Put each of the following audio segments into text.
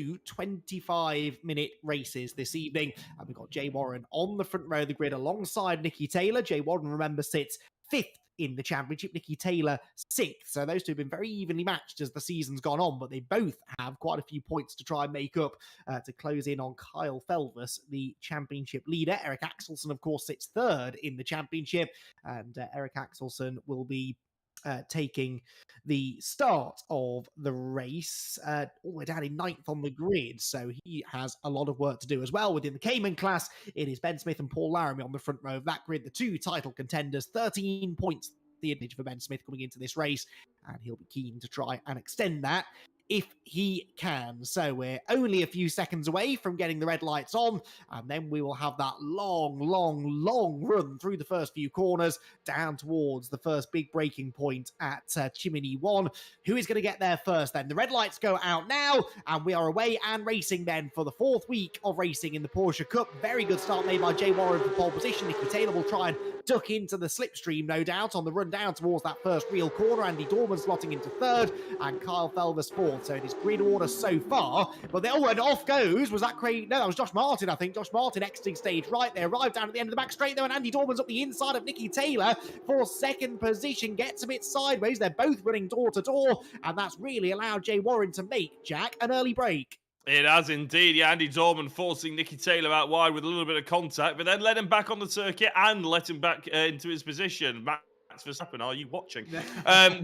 25-minute races this evening. And we've got Jay Warren on the front row of the grid alongside Nikki Taylor. Jay Warren, remember, sits 5th in the championship, Nikki Taylor 6th. So those two have been very evenly matched as the season's gone on, but they both have quite a few points to try and make up to close in on Kyle Felvis, the championship leader. Eric Axelson, of course, sits 3rd in the championship, and Eric Axelson will be taking the start of the race all the way down in 9th on the grid. So he has a lot of work to do as well. Within the Cayman class, it is Ben Smith and Paul Laramie on the front row of that grid, the two title contenders, 13 points the advantage for Ben Smith coming into this race, and he'll be keen to try and extend that if he can. So we're only a few seconds away from getting the red lights on, and then we will have that long run through the first few corners down towards the first big breaking point at Chimney 1. Who is going to get there first then? The red lights go out now, and we are away and racing then for the 4th week of racing in the Porsche Cup. Very good start made by Jay Warren for pole position. Nikki Taylor will try and duck into the slipstream, no doubt, on the run down towards that first real corner. Andy Dorman slotting into 3rd, and Kyle Felvis 4th. So it is grid order so far. But and off goes. Was that Craig? No, that was Josh Martin, I think. Josh Martin exiting stage right. They arrived down at the end of the back straight though, and Andy Dorman's up the inside of Nikki Taylor for 2nd position. Gets a bit sideways. They're both running door to door, and that's really allowed Jay Warren to make, Jack, an early break. It has indeed. Yeah, Andy Dorman forcing Nikki Taylor out wide with a little bit of contact, but then let him back on the circuit and let him back into his position. Max Verstappen, are you watching?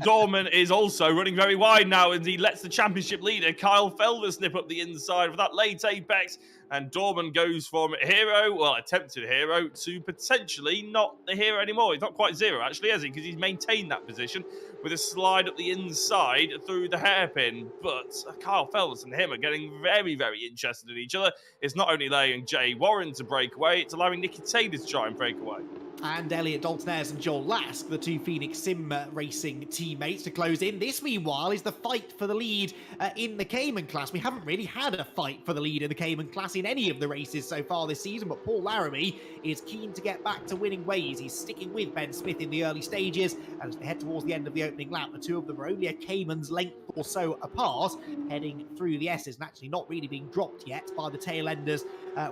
Dorman is also running very wide now, and he lets the championship leader, Kyle Felvis, nip up the inside for that late apex. And Dorman goes from hero, well, attempted hero, to potentially not the hero anymore. He's not quite zero, actually, has he? Because he's maintained that position with a slide up the inside through the hairpin. But Kyle Felvis and him are getting very, very interested in each other. It's not only allowing Jay Warren to break away, it's allowing Nikki Taylor to try and break away. And Elliot Dalton-Ayres and Joel Lask, the two Phoenix Sim Racing teammates, to close in. This, meanwhile, is the fight for the lead in the Cayman class. We haven't really had a fight for the lead in the Cayman class in any of the races so far this season, but Paul Laramie is keen to get back to winning ways. He's sticking with Ben Smith in the early stages, and as they head towards the end of the opening lap, the two of them are only a Cayman's length or so apart, heading through the S's, and actually not really being dropped yet by the tail enders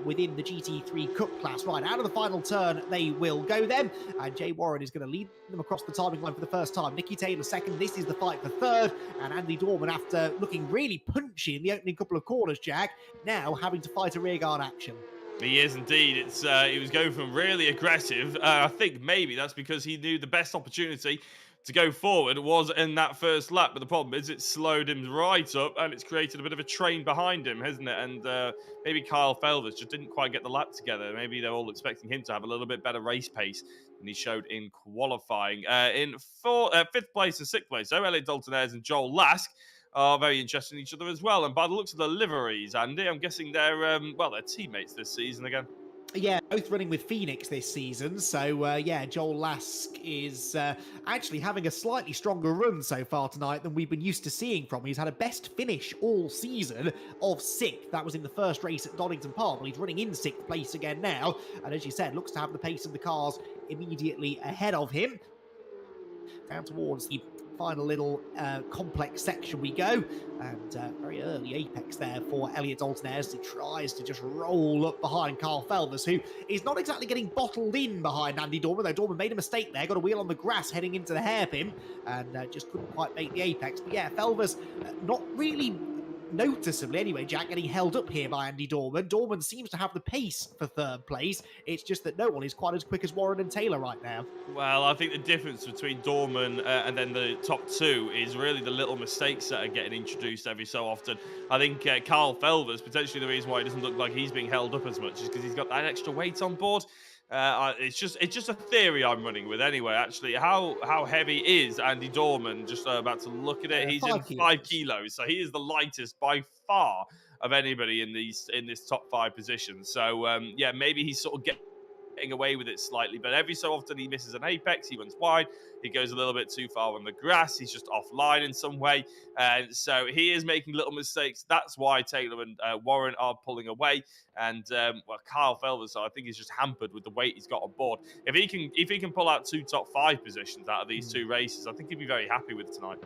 within the GT3 Cup class. Right, out of the final turn, they will go then, and Jay Warren is going to lead them across the timing line for the first time. Nikki Taylor 2nd. This is the fight for 3rd, and Andy Dorman, after looking really punchy in the opening couple of corners, Jack, now having to fight a rearguard action. He is indeed. He was going from really aggressive. I think maybe that's because he knew the best opportunity to go forward was in that first lap. But the problem is it slowed him right up, and it's created a bit of a train behind him, hasn't it? And maybe Kyle Felvis just didn't quite get the lap together. Maybe they're all expecting him to have a little bit better race pace than he showed in qualifying. In 5th place and 6th place, though, Elliot Dalton-Ayres and Joel Lask are very interested in each other as well. And by the looks of the liveries, Andy, I'm guessing they're teammates this season again. Yeah, both running with Phoenix this season. So, yeah, Joel Lask is actually having a slightly stronger run so far tonight than we've been used to seeing from him. He's had a best finish all season of 6th. That was in the first race at Donington Park. Well, he's running in 6th place again now. And as you said, looks to have the pace of the cars immediately ahead of him. Down towards the final little complex section we go, and very early apex there for Elliot Dalton-Ayres. He tries to just roll up behind Kyle Felvis, who is not exactly getting bottled in behind Andy Dorman, though Dorman made a mistake there, got a wheel on the grass heading into the hairpin, and just couldn't quite make the apex. But yeah, Felvis not really noticeably anyway, Jack, getting held up here by Andy Dorman. Dorman seems to have the pace for 3rd place. It's just that no one is quite as quick as Warren and Taylor right now. Well, I think the difference between Dorman and then the top two is really the little mistakes that are getting introduced every so often. I think Kyle Felvis, potentially the reason why he doesn't look like he's being held up as much is because he's got that extra weight on board. It's just a theory I'm running with anyway, actually. How heavy is Andy Dorman? Just about to look at it. He's in 5 kilos, so he is the lightest by far of anybody in this top 5 positions. So, yeah, maybe he's sort of getting away with it slightly, but every so often he misses an apex, he runs wide, he goes a little bit too far on the grass, he's just offline in some way, so he is making little mistakes. That's why Taylor and Warren are pulling away, and Kyle Felvis, I think, is just hampered with the weight he's got on board. If he can pull out 2 top 5 positions out of these 2 races, I think he'd be very happy with tonight.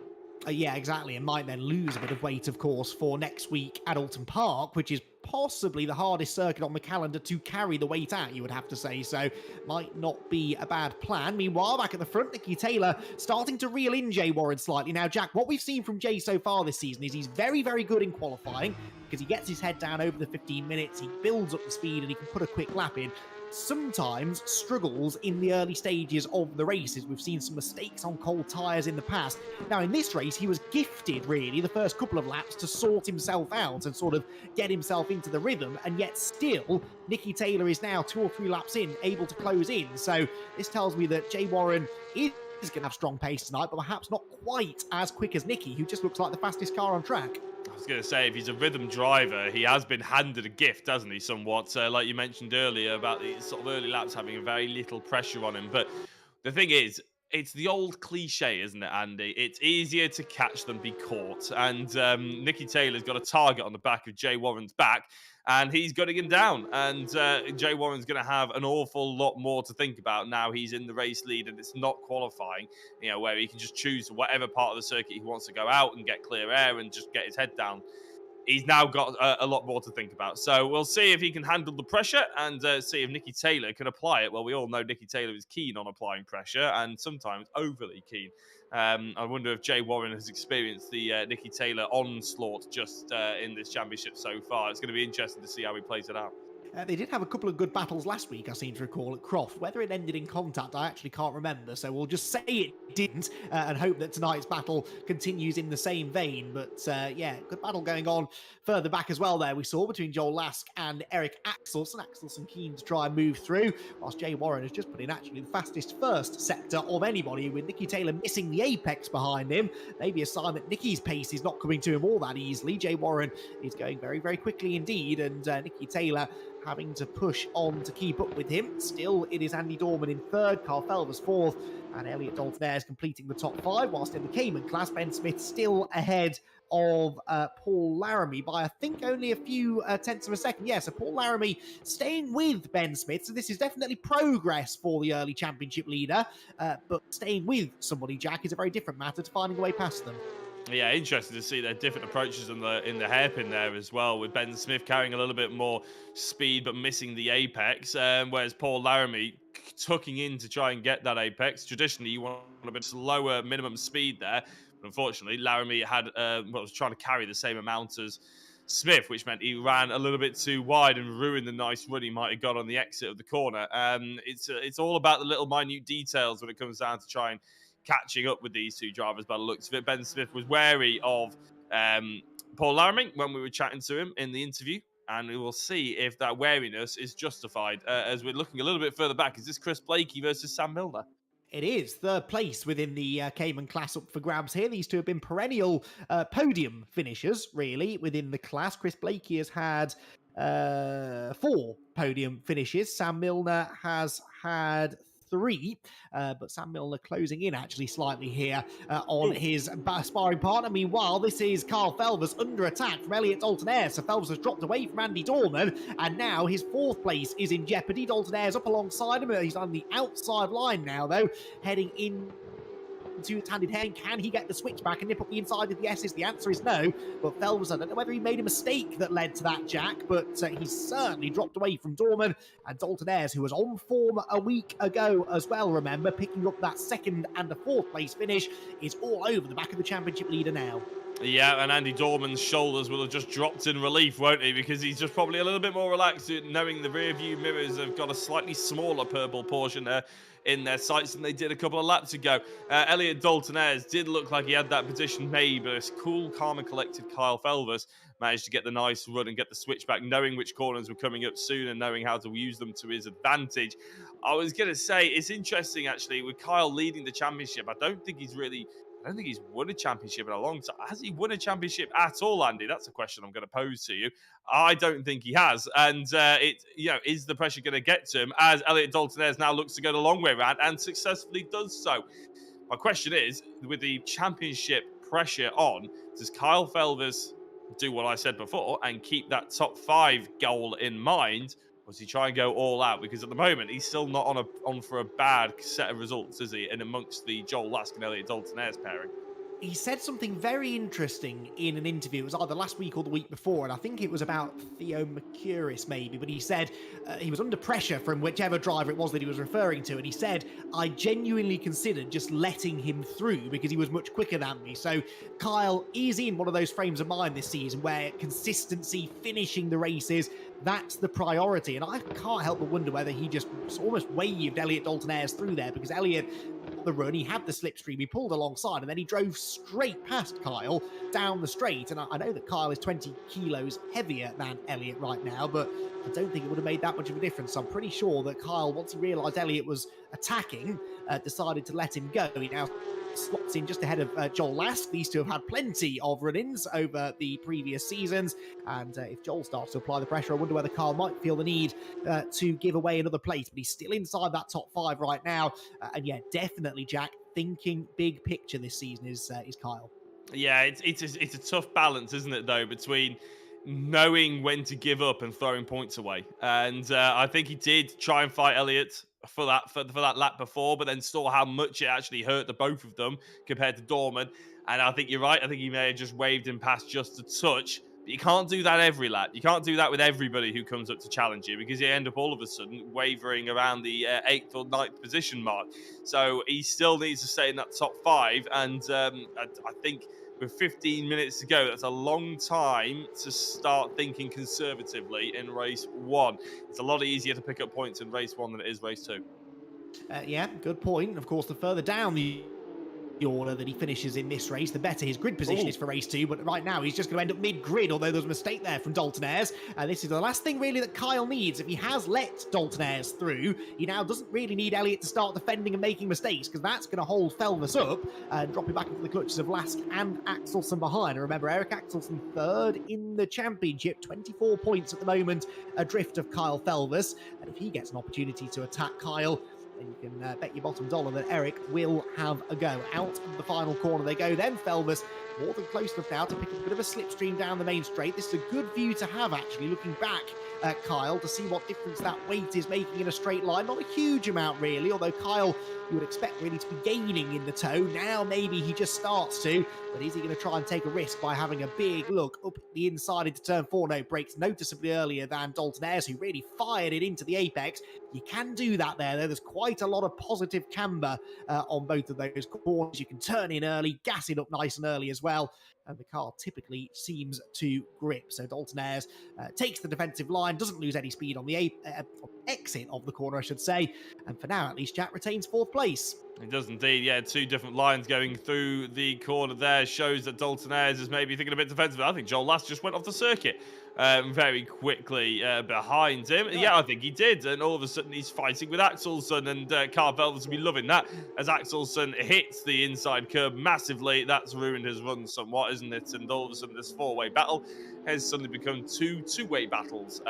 Yeah, exactly, and might then lose a bit of weight, of course, for next week at Alton Park, which is possibly the hardest circuit on the calendar to carry the weight at, you would have to say, so might not be a bad plan. Meanwhile, back at the front, Nicky Taylor starting to reel in Jay Warren slightly. Now, Jack, what we've seen from Jay so far this season is he's very, very good in qualifying because he gets his head down over the 15 minutes, he builds up the speed, and he can put a quick lap in. Sometimes struggles in the early stages of the races. We've seen some mistakes on cold tyres in the past. Now, in this race, he was gifted, really, the first couple of laps to sort himself out and sort of get himself into the rhythm, and yet still, Nicky Taylor is now 2 or 3 laps in, able to close in. So this tells me that Jay Warren is going to have strong pace tonight, but perhaps not quite as quick as Nicky, who just looks like the fastest car on track. I was going to say, if he's a rhythm driver, he has been handed a gift, hasn't he, somewhat? Like you mentioned earlier about the sort of early laps having very little pressure on him. But the thing is, it's the old cliche, isn't it, Andy? It's easier to catch than be caught. And Nicky Taylor's got a target on the back of Jay Warren's back, and he's gutting him down. And Jay Warren's going to have an awful lot more to think about now he's in the race lead and it's not qualifying, where he can just choose whatever part of the circuit he wants to go out and get clear air and just get his head down. He's now got a lot more to think about. So we'll see if he can handle the pressure and see if Nicky Taylor can apply it. Well, we all know Nicky Taylor is keen on applying pressure and sometimes overly keen. I wonder if Jay Warren has experienced the Nicky Taylor onslaught just in this championship so far. It's going to be interesting to see how he plays it out. They did have a couple of good battles last week, I seem to recall, at Croft. Whether it ended in contact, I actually can't remember, so we'll just say it didn't and hope that tonight's battle continues in the same vein. But yeah, good battle going on further back as well there, we saw, between Joel Lask and Eric Axelson. Axelson keen to try and move through, whilst Jay Warren has just put in actually the fastest first sector of anybody, with Nicky Taylor missing the apex behind him. Maybe a sign that Nicky's pace is not coming to him all that easily. Jay Warren is going very, very quickly indeed, and Nicky Taylor having to push on to keep up with him. Still, it is Andy Dorman in third, Carl Felvers fourth, and Elliot Dalton-Ayres completing the top 5, whilst in the Cayman class, Ben Smith still ahead of Paul Laramie by, I think, only a few tenths of a second. Yeah, so Paul Laramie staying with Ben Smith, so this is definitely progress for the early championship leader, but staying with somebody, Jack, is a very different matter to finding a way past them. Yeah, interesting to see their different approaches in the hairpin there as well, with Ben Smith carrying a little bit more speed but missing the apex, whereas Paul Laramie tucking in to try and get that apex. Traditionally, you want a bit slower minimum speed there, but unfortunately, Laramie had was trying to carry the same amount as Smith, which meant he ran a little bit too wide and ruined the nice run he might have got on the exit of the corner. It's all about the little minute details when it comes down to trying catching up with these two drivers by the looks of it. Ben Smith was wary of Paul Laramie when we were chatting to him in the interview, and we will see if that wariness is justified as we're looking a little bit further back. Is this Chris Blakey versus Sam Milner? It is third place within the Cayman class up for grabs here. These two have been perennial podium finishers, really, within the class. Chris Blakey has had 4 podium finishes. Sam Milner has had 3, but Sam Milner closing in actually slightly here on his sparring partner. Meanwhile, this is Carl Felvers under attack from Elliot Dalton-Ayres. So Felvers has dropped away from Andy Dorman, and now his 4th place is in jeopardy. Dalton-Ayres up alongside him. He's on the outside line now, though, heading in to handed hand. Can he get the switch back and nip up the inside of the S's? The answer is no. But Felvers, I don't know whether he made a mistake that led to that, Jack, but he's certainly dropped away from Dorman. And Dalton-Ayres, who was on form a week ago as well, remember, picking up that 2nd and a 4th place finish, is all over the back of the championship leader now. Yeah, and Andy Dorman's shoulders will have just dropped in relief, won't he? Because he's just probably a little bit more relaxed, knowing the rear view mirrors have got a slightly smaller purple portion in their sights than they did a couple of laps ago. Elliot Dalton-Ayres did look like he had that position made, but a cool, calm and collected Kyle Felvers managed to get the nice run and get the switch back, knowing which corners were coming up soon and knowing how to use them to his advantage. I was going to say, it's interesting, actually, with Kyle leading the championship. I don't think he's won a championship in a long time. Has he won a championship at all, Andy? That's a question I'm going to pose to you. I don't think he has. And is the pressure going to get to him as Elliot Dalton-Ayres now looks to go the long way around and successfully does so? My question is, with the championship pressure on, does Kyle Felvers do what I said before and keep that top 5 goal in mind? Or does he try and go all out? Because at the moment, he's still not on for a bad set of results, is he? And amongst the Joel Lask and Elliot Dalton-Ayres pairing. He said something very interesting in an interview. It was either last week or the week before, and I think it was about Theo Mercouris maybe, but he said he was under pressure from whichever driver it was that he was referring to, and he said, I genuinely considered just letting him through because he was much quicker than me. So Kyle is in one of those frames of mind this season where consistency, finishing the races, that's the priority. And I can't help but wonder whether he just almost waved Elliot Dalton-Ayres through there, because Elliot, the run, he had the slipstream, he pulled alongside, and then he drove straight past Kyle down the straight. And I know that Kyle is 20 kilos heavier than Elliot right now, but I don't think it would have made that much of a difference. So I'm pretty sure that Kyle, once he realised Elliot was attacking, decided to let him go. He now slots in just ahead of Joel Lask. These two have had plenty of run-ins over the previous seasons, and if Joel starts to apply the pressure, I wonder whether Kyle might feel the need to give away another place, but he's still inside that top 5 right now, and yeah, definitely, Jack, thinking big picture this season is Kyle. Yeah, it's a tough balance, isn't it, though, between knowing when to give up and throwing points away. And I think he did try and fight Elliott for that lap before, but then saw how much it actually hurt the both of them compared to Dorman. And I think you're right. I think he may have just waved him past just a touch. But you can't do that every lap. You can't do that with everybody who comes up to challenge you, because you end up all of a sudden wavering around the 8th or 9th position mark. So he still needs to stay in that top 5. And I think with 15 minutes to go, that's a long time to start thinking conservatively in race 1. It's a lot easier to pick up points in race 1 than it is race 2. Yeah, good point. Of course, the further down the order that he finishes in this race, the better his grid position is for race 2. But right now, he's just going to end up mid-grid, although there's a mistake there from Dalton-Ayres. This is the last thing, really, that Kyle needs. If he has let Dalton-Ayres through, he now doesn't really need Elliott to start defending and making mistakes, because that's going to hold Felvis up and drop him back into the clutches of Lask and Axelsen behind. And remember, Eric Axelsen third in the championship, 24 points at the moment, adrift of Kyle Felvis. And if he gets an opportunity to attack Kyle, then you can bet your bottom dollar that Eric will have a go. Out of the final corner they go then. Felvis more than close enough now to pick up a bit of a slipstream down the main straight. This is a good view to have, actually, looking back at Kyle to see what difference that weight is making in a straight line. Not a huge amount, really, although Kyle, you would expect really to be gaining in the toe. Now maybe he just starts to, but is he going to try and take a risk by having a big look up the inside into turn 4? No, brakes noticeably earlier than Dalton-Ayres, who really fired it into the apex. You can do that there, though. There's quite a lot of positive camber on both of those corners. You can turn in early, gas it up nice and early as well, and the car typically seems to grip. So Dalton-Ayres takes the defensive line, doesn't lose any speed on the exit of the corner, I should say, and for now, at least, Jack retains 4th place. It does indeed, yeah. 2 different lines going through the corner there shows that Dalton-Ayres is maybe thinking a bit defensive. I think Joel Lask just went off the circuit very quickly behind him. Yeah, I think he did. And all of a sudden, he's fighting with Axelsen, and Carl Felvis will be loving that as Axelsen hits the inside curb massively. That's ruined his run somewhat, isn't it? And all of a sudden, this 4-way battle has suddenly become 2 two-way battles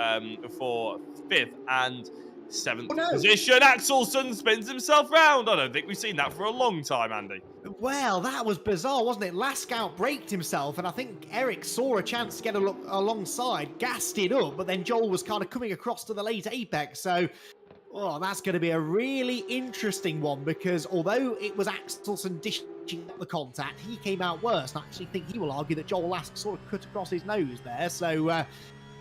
for 5th and 7th position. Axelsen spins himself round. I don't think we've seen that for a long time, Andy. Well, that was bizarre, wasn't it? Lask outbraked himself, and I think Eric saw a chance to get alongside, gassed it up, but then Joel was kind of coming across to the late apex, so that's going to be a really interesting one, because although it was Axelsen dishing up the contact, he came out worse, and I actually think he will argue that Joel Lask sort of cut across his nose there, so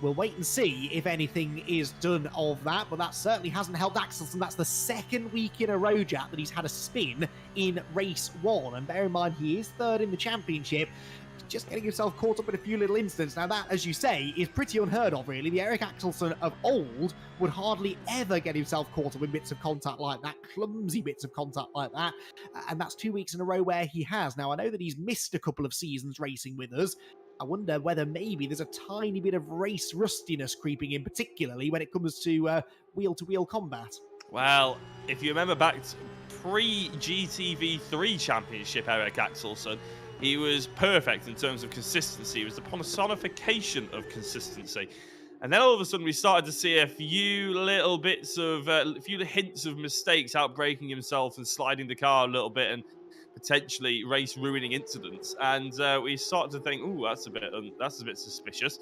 we'll wait and see if anything is done of that, but that certainly hasn't helped Axelsen. That's the 2nd week in a row, Jack, that he's had a spin in race 1. And bear in mind, he is 3rd in the championship, just getting himself caught up in a few little incidents. Now that, as you say, is pretty unheard of, really. The Eric Axelsen of old would hardly ever get himself caught up in bits of contact like that, clumsy bits of contact like that, and that's 2 weeks in a row where he has. Now, I know that he's missed a couple of seasons racing with us. I wonder whether maybe there's a tiny bit of race rustiness creeping in, particularly when it comes to wheel-to-wheel combat. Well, if you remember back to pre-GTV3 Championship, Eric Axelsen, he was perfect in terms of consistency. He was the personification of consistency. And then all of a sudden, we started to see a few little bits of, a few hints of mistakes, outbraking himself and sliding the car a little bit, and potentially race-ruining incidents. And we started to think, ooh, that's a bit suspicious.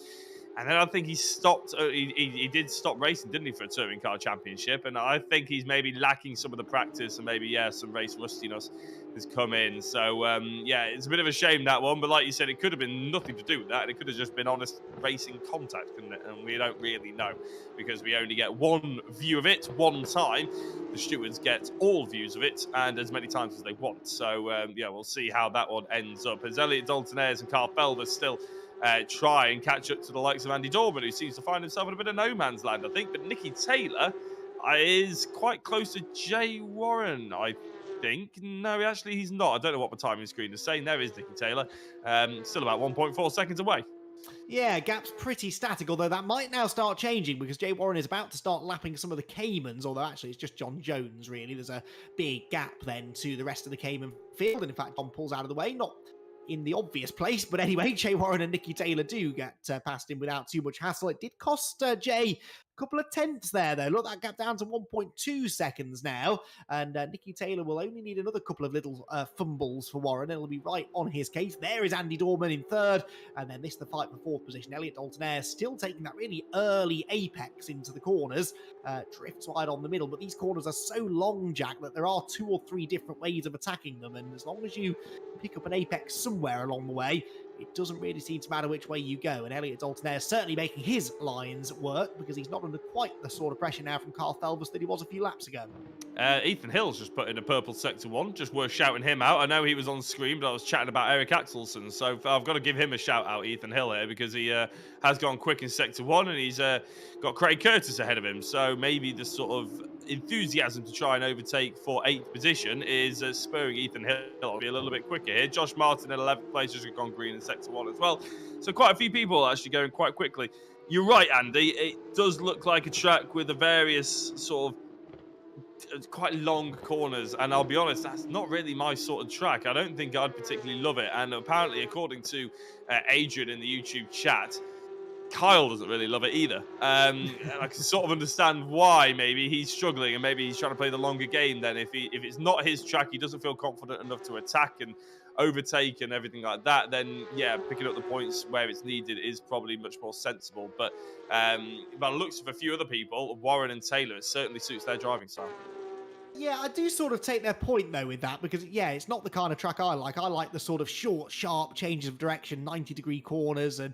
And then I think he stopped. He did stop racing, didn't he, for a touring car championship? And I think he's maybe lacking some of the practice and maybe some race rustiness has come in. So yeah, it's a bit of a shame, that one, but like you said, it could have been nothing to do with that, and it could have just been honest racing contact, couldn't it? And we don't really know, because we only get one view of it one time. The stewards get all views of it and as many times as they want. So yeah, we'll see how that one ends up, as Elliot Dalton-Ayres and Carl Felder still try and catch up to the likes of Andy Dorman, who seems to find himself in a bit of no man's land, I think. But Nicky Taylor is quite close to Jay Warren, I think. No, actually, he's not. I don't know what my timing screen is saying. There is Nicky Taylor. Still about 1.4 seconds away. Yeah, gap's pretty static, although that might now start changing because Jay Warren is about to start lapping some of the Caymans, although actually it's just John Jones, really. There's a big gap then to the rest of the Cayman field, and in fact, John pulls out of the way, not in the obvious place, but anyway, Jay Warren and Nicky Taylor do get past him without too much hassle. It did cost Jay a couple of tenths there, though. Look, that gap down to 1.2 seconds now, and Nicky Taylor will only need another couple of little fumbles for Warren, and it'll be right on his case. There is Andy Dorman in third, and then this the fight for fourth position. Elliot Dalton-Ayres still taking that really early apex into the corners, drifts wide on the middle, but these corners are so long, Jack, that there are 2 or 3 different ways of attacking them, and as long as you pick up an apex somewhere along the way, it doesn't really seem to matter which way you go. And Elliot Dalton-Ayres is certainly making his lines work, because he's not under quite the sort of pressure now from Carl Felvers that he was a few laps ago. Ethan Hill's just put in a purple sector 1. Just worth shouting him out. I know he was on screen, but I was chatting about Eric Axelson, so I've got to give him a shout out, Ethan Hill, here, because he has gone quick in sector 1, and he's got Craig Curtis ahead of him. So maybe the sort of enthusiasm to try and overtake for 8th position is spurring Ethan Hill to be a little bit quicker here. Josh Martin in 11th place has gone green in sector 1 as well. So quite a few people actually going quite quickly. You're right, Andy. It does look like a track with the various sort of quite long corners, and I'll be honest, that's not really my sort of track. I don't think I'd particularly love it, and apparently, according to Adrian in the YouTube chat, Kyle doesn't really love it either. And I can sort of understand why maybe he's struggling, and maybe he's trying to play the longer game then. If it's not his track, he doesn't feel confident enough to attack and overtake and everything like that, then yeah, picking up the points where it's needed is probably much more sensible. But by the looks of a few other people, Warren and Taylor, it certainly suits their driving style. Yeah, I do sort of take their point, though, with that, because, yeah, it's not the kind of track I like. I like the sort of short, sharp changes of direction, 90-degree corners, and,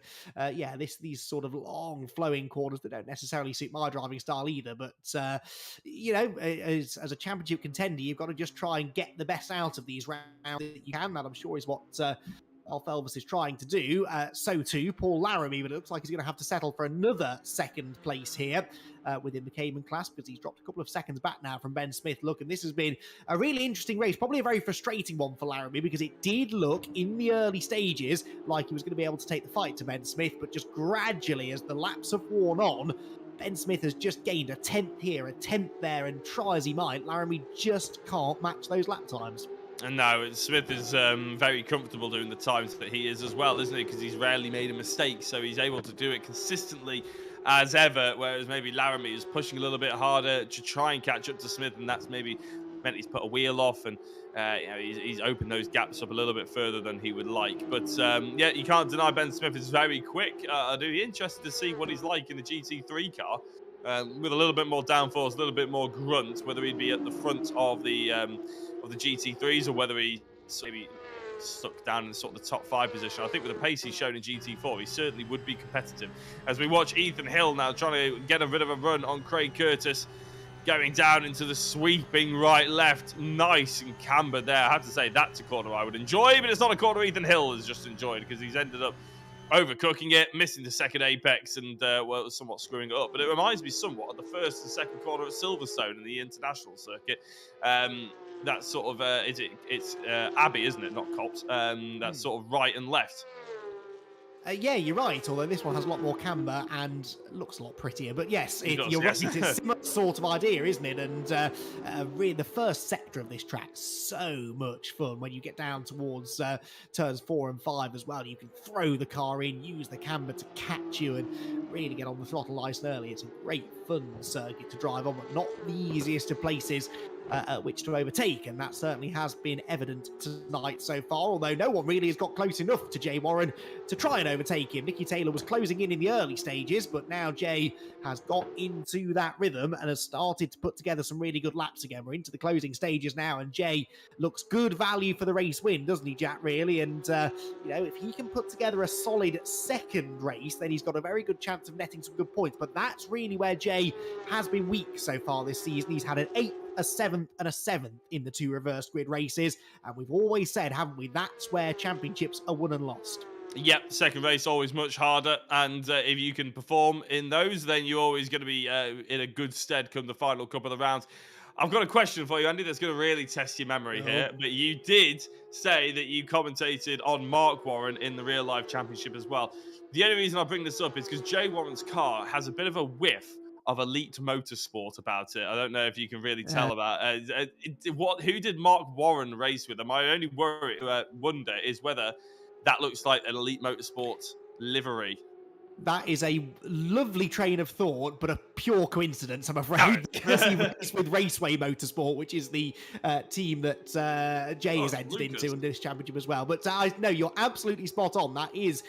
yeah, these sort of long, flowing corners that don't necessarily suit my driving style either. But, you know, as a championship contender, you've got to just try and get the best out of these rounds that you can. That, I'm sure, is what Alf Elvis is trying to do. So too, Paul Laramie, but it looks like he's going to have to settle for another second place here within the Cayman class, because he's dropped a couple of seconds back now from Ben Smith. Look, and this has been a really interesting race, probably a very frustrating one for Laramie, because it did look in the early stages like he was going to be able to take the fight to Ben Smith, but just gradually, as the laps have worn on, Ben Smith has just gained a 10th here, a 10th there, and try as he might, Laramie just can't match those lap times. And now Smith is very comfortable doing the times that he is as well, isn't he? Because he's rarely made a mistake, so he's able to do it consistently as ever, whereas maybe Laramie is pushing a little bit harder to try and catch up to Smith, and that's maybe meant he's put a wheel off, and you know, he's opened those gaps up a little bit further than he would like. But yeah, you can't deny Ben Smith is very quick. I'd be interested to see what he's like in the GT3 car. With a little bit more downforce, a little bit more grunt, whether he'd be at the front of the GT3s or whether he's maybe stuck down in sort of the top 5 position. I think with the pace he's shown in GT4, he certainly would be competitive. As we watch Ethan Hill now trying to get a bit of a run on Craig Curtis, going down into the sweeping right-left. Nice and camber there. I have to say, that's a corner I would enjoy, but it's not a corner Ethan Hill has just enjoyed, because he's ended up overcooking it, missing the second apex, and well, somewhat screwing it up. But it reminds me somewhat of the first and second corner at Silverstone in the international circuit. That sort of it's Abbey, isn't it? Not Cops. That's sort of right and left. Yeah, you're right, although this one has a lot more camber and looks a lot prettier. But yes, you're right, it's a similar sort of idea, isn't it? And really, the first sector of this track, so much fun when you get down towards turns 4 and 5 as well. You can throw the car in, use the camber to catch you, and really get on the throttle nice and early. It's a great fun circuit to drive on, but not the easiest of places which to overtake, and that certainly has been evident tonight so far, although no one really has got close enough to Jay Warren to try and overtake him. Nicky Taylor was closing in the early stages, but now Jay has got into that rhythm and has started to put together some really good laps again. We're into the closing stages now, and Jay looks good value for the race win, doesn't he, Jack, really? And, if he can put together a solid second race, then he's got a very good chance of netting some good points. But that's really where Jay has been weak so far this season. He's had an 8th, a 7th, and a 7th in the 2 reverse grid races. And we've always said, haven't we, that's where championships are won and lost. Yep, second race always much harder, and if you can perform in those, then you're always going to be in a good stead come the final couple of rounds. I've got a question for you, Andy, that's going to really test your memory here. But you did say that you commentated on Mark Warren in the real life championship as well. The only reason I bring this up is because Jay Warren's car has a bit of a whiff of elite motorsport about it. I don't know if you can really tell about who did Mark Warren race with. And my only wonder is whether that looks like an elite motorsport livery. That is a lovely train of thought, but a pure coincidence, I'm afraid, because he raced with Raceway Motorsport, which is the team that Jay has entered into in this championship as well. But no, you're absolutely spot on. That is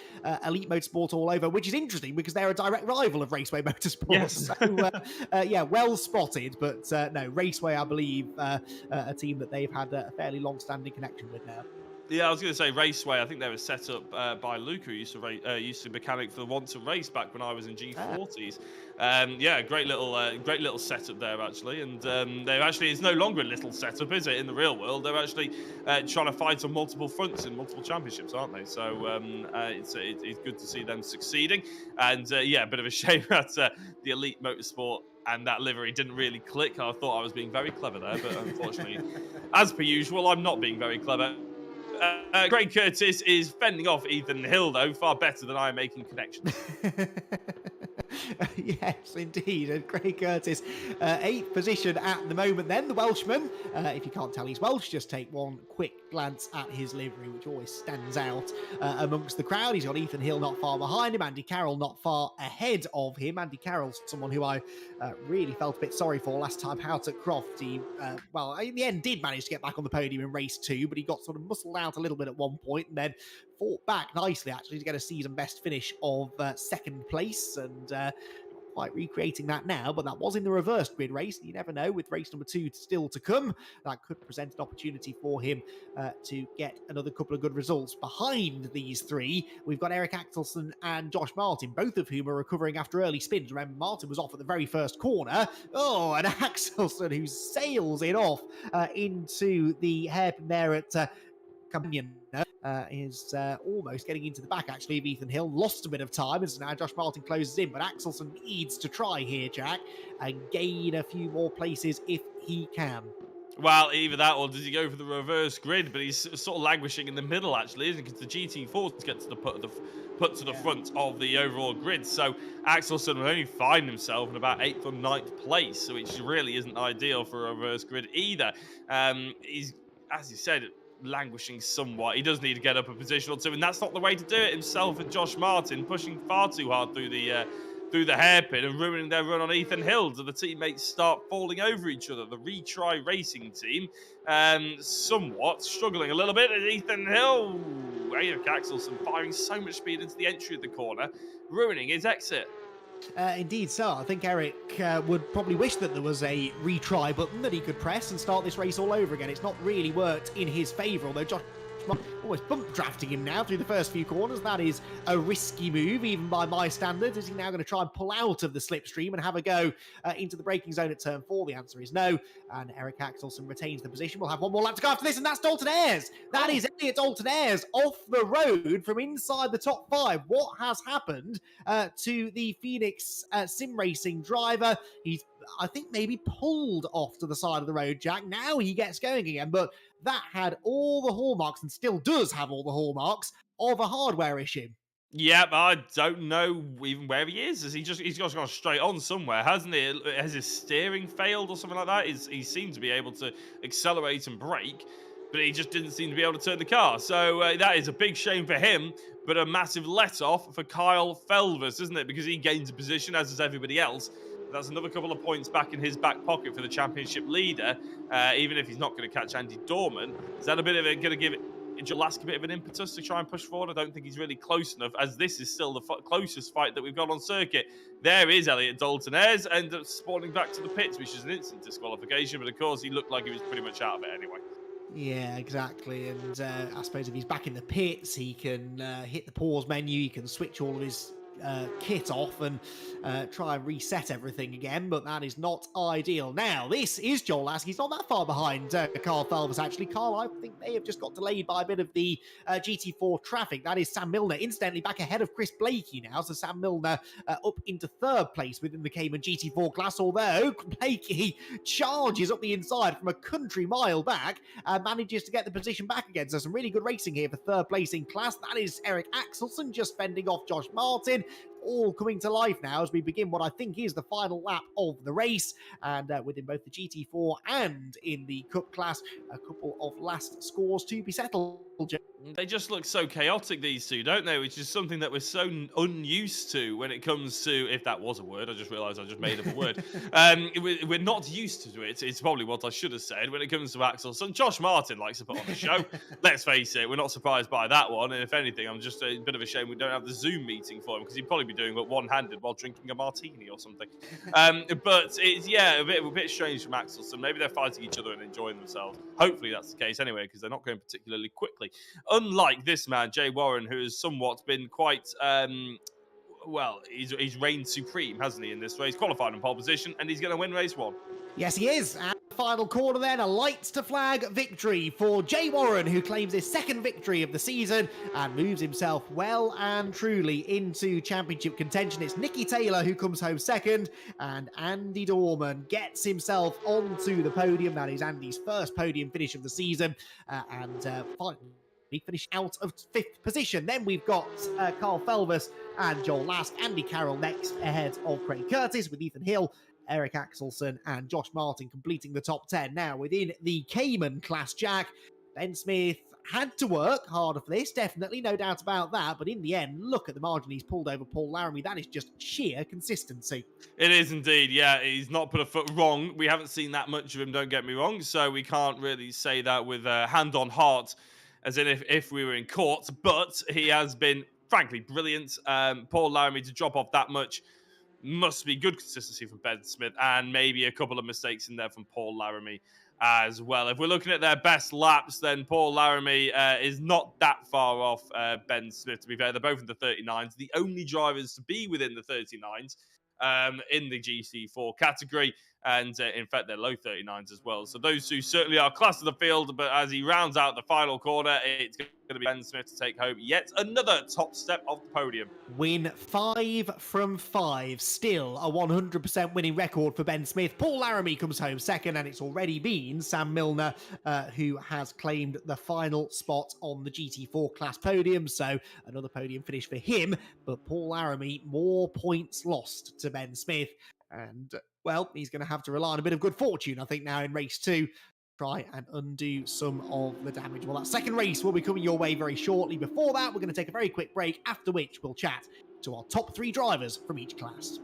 Elite Motorsport all over, which is interesting because they're a direct rival of Raceway Motorsport. Yes. So, well spotted. But no, Raceway, I believe, a team that they've had a fairly long-standing connection with now. Yeah, I was going to say Raceway. I think they were set up by Luke, who used to mechanic for Want to Race back when I was in G40s. Great little setup there actually. And it's no longer a little setup, is it? In the real world, they're actually trying to fight on multiple fronts in multiple championships, aren't they? So it's good to see them succeeding. And a bit of a shame that the Elite Motorsport and that livery didn't really click. I thought I was being very clever there, but unfortunately, as per usual, I'm not being very clever. Craig Curtis is fending off Ethan Hill, though, far better than I am making connections. Yes, indeed. And Craig Curtis, 8th position at the moment then. The Welshman, if you can't tell he's Welsh, just take one quick glance at his livery, which always stands out amongst the crowd. He's got Ethan Hill not far behind him, Andy Carroll not far ahead of him. Andy Carroll's someone who I really felt a bit sorry for last time out at Croft. He, in the end did manage to get back on the podium in race 2, but he got sort of muscled out a little bit at one point and then fought back nicely actually to get a season best finish of 2nd place, and not quite recreating that now, but that was in the reverse grid race. You never know, with race number 2 still to come, that could present an opportunity for him to get another couple of good results. Behind these 3, we've got Eric Axelson and Josh Martin, both of whom are recovering after early spins. Remember, Martin was off at the very first corner. Oh, and Axelson, who sails it off into the hairpin there at Companion is almost getting into the back, actually, of Ethan Hill. Lost a bit of time as now Josh Martin closes in, but Axelson needs to try here, Jack, and gain a few more places if he can. Well, either that or does he go for the reverse grid? But he's sort of languishing in the middle, actually, isn't he? Because the GT4s get to the put to the front of the overall grid. So Axelson will only find himself in about 8th or 9th place, which really isn't ideal for a reverse grid either. He's, as you said, languishing somewhat. He does need to get up a position or 2, and that's not the way to do it. Himself and Josh Martin pushing far too hard through the hairpin and ruining their run on Ethan Hill. So the teammates start falling over each other. The Retry Racing team somewhat struggling a little bit. And Ethan Hill, Eric Axelson firing so much speed into the entry of the corner, ruining his exit. Indeed, so I think Eric would probably wish that there was a retry button that he could press and start this race all over again. It's not really worked in his favour, although Josh almost bump drafting him now through the first few corners. That is a risky move, even by my standards. Is he now going to try and pull out of the slipstream and have a go into the braking zone at turn 4? The answer is no. And Eric Axelson retains the position. We'll have one more lap to go after this, and that's Dalton Ayres. That is Elliot Dalton Ayres off the road from inside the top 5. What has happened to the Phoenix sim racing driver? He's, I think, maybe pulled off to the side of the road, Jack. Now he gets going again, but that had all the hallmarks, and still does have all the hallmarks, of a hardware issue. Yeah, I don't know even where he is. He's just gone straight on somewhere, hasn't he? Has his steering failed or something like that? He seemed to be able to accelerate and brake, but he just didn't seem to be able to turn the car. So that is a big shame for him, but a massive let-off for Kyle Felvers, isn't it? Because he gains a position, as does everybody else. That's another couple of points back in his back pocket for the championship leader, even if he's not going to catch Andy Dorman. Is that a bit of it going to give Jalask a bit of an impetus to try and push forward? I don't think he's really close enough, as this is still the closest fight that we've got on circuit. There is Elliot Dalton Ayres, ends up spawning back to the pits, which is an instant disqualification, but of course he looked like he was pretty much out of it anyway. Yeah, exactly. And I suppose if he's back in the pits, he can hit the pause menu, he can switch all of his kit off and try and reset everything again, but that is not ideal. Now, this is Joel Lask. He's not that far behind Carl Felvers, actually. Carl, I think they have just got delayed by a bit of the GT4 traffic. That is Sam Milner, incidentally back ahead of Chris Blakey now. So Sam Milner up into third place within the Cayman GT4 class, although Blakey charges up the inside from a country mile back and manages to get the position back again. So some really good racing here for third place in class. That is Eric Axelson just fending off Josh Martin. All coming to life now as we begin what I think is the final lap of the race, and within both the GT4 and in the Cup class, a couple of last scores to be settled. They just look so chaotic, these two, don't they? Which is something that we're so unused to when it comes to, if that was a word, I just realised I just made up a word. We're not used to it. It's probably what I should have said when it comes to Axelson. Josh Martin likes to put on a show. Let's face it, we're not surprised by that one. And if anything, I'm just a bit of a shame we don't have the Zoom meeting for him, because he'd probably be doing it one-handed while drinking a martini or something. But it's, yeah, a bit strange from Axelson. Maybe they're fighting each other and enjoying themselves. Hopefully that's the case anyway, because they're not going particularly quickly. Unlike this man, Jay Warren, who has somewhat been quite, well, he's reigned supreme, hasn't he, in this race? Qualified in pole position, and he's going to win race one. Yes, he is. And final corner then, a lights to flag victory for Jay Warren, who claims his second victory of the season and moves himself well and truly into championship contention. It's Nicky Taylor who comes home second, and Andy Dorman gets himself onto the podium. That is Andy's first podium finish of the season, and finally finish out of fifth position. Then we've got Carl Felvers and Joel Lask, Andy Carroll next ahead of Craig Curtis, with Ethan Hill, Eric Axelson and Josh Martin completing the top 10. Now, within the Cayman class, Jack, Ben Smith had to work harder for this, definitely, no doubt about that, but in the end, look at the margin he's pulled over Paul Laramie. That is just sheer consistency. It is indeed, yeah. He's not put a foot wrong. We haven't seen that much of him, don't get me wrong, so we can't really say that with hand on heart, as in if we were in court, but he has been, frankly, brilliant. Paul Laramie to drop off that much must be good consistency from Ben Smith, and maybe a couple of mistakes in there from Paul Laramie as well. If we're looking at their best laps, then Paul Laramie is not that far off Ben Smith, to be fair. They're both in the 39s, the only drivers to be within the 39s in the GC4 category, and in fact they're low 39s as well. So those two certainly are class of the field, but as he rounds out the final corner, it's going to be Ben Smith to take home yet another top step of the podium. Win 5 from 5, still a 100% winning record for Ben Smith. Paul Laramie comes home second, and it's already been Sam Milner who has claimed the final spot on the GT4 class podium, so another podium finish for him, but Paul Laramie, more points lost to Ben Smith, and well, he's going to have to rely on a bit of good fortune, I think, now in race 2, try and undo some of the damage. Well, that second race will be coming your way very shortly. Before that, we're going to take a very quick break, after which we'll chat to our top 3 drivers from each class.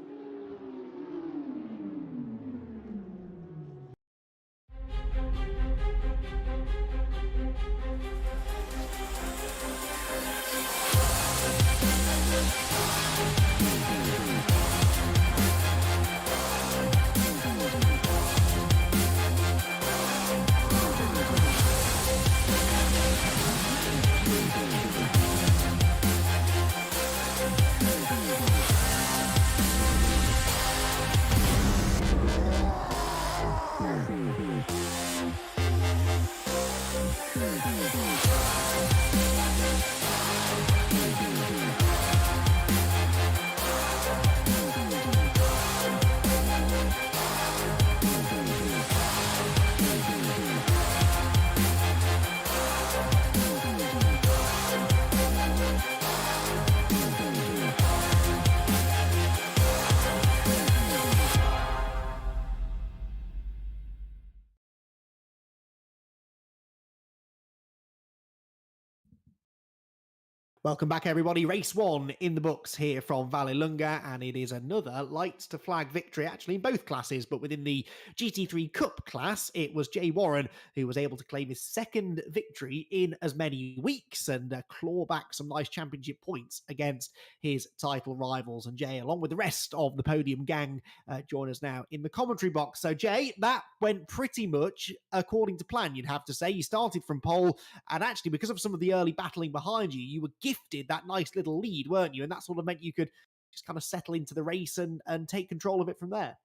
Welcome back, everybody. Race 1 in the books here from Vallelunga, and it is another lights to flag victory, actually, in both classes. But within the GT3 Cup class, it was Jay Warren who was able to claim his second victory in as many weeks and claw back some nice championship points against his title rivals. And Jay, along with the rest of the podium gang, join us now in the commentary box. So, Jay, that went pretty much according to plan, you'd have to say. You started from pole, and actually, because of some of the early battling behind you, you were gifted that nice little lead, weren't you? And that sort of meant you could just kind of settle into the race and take control of it from there.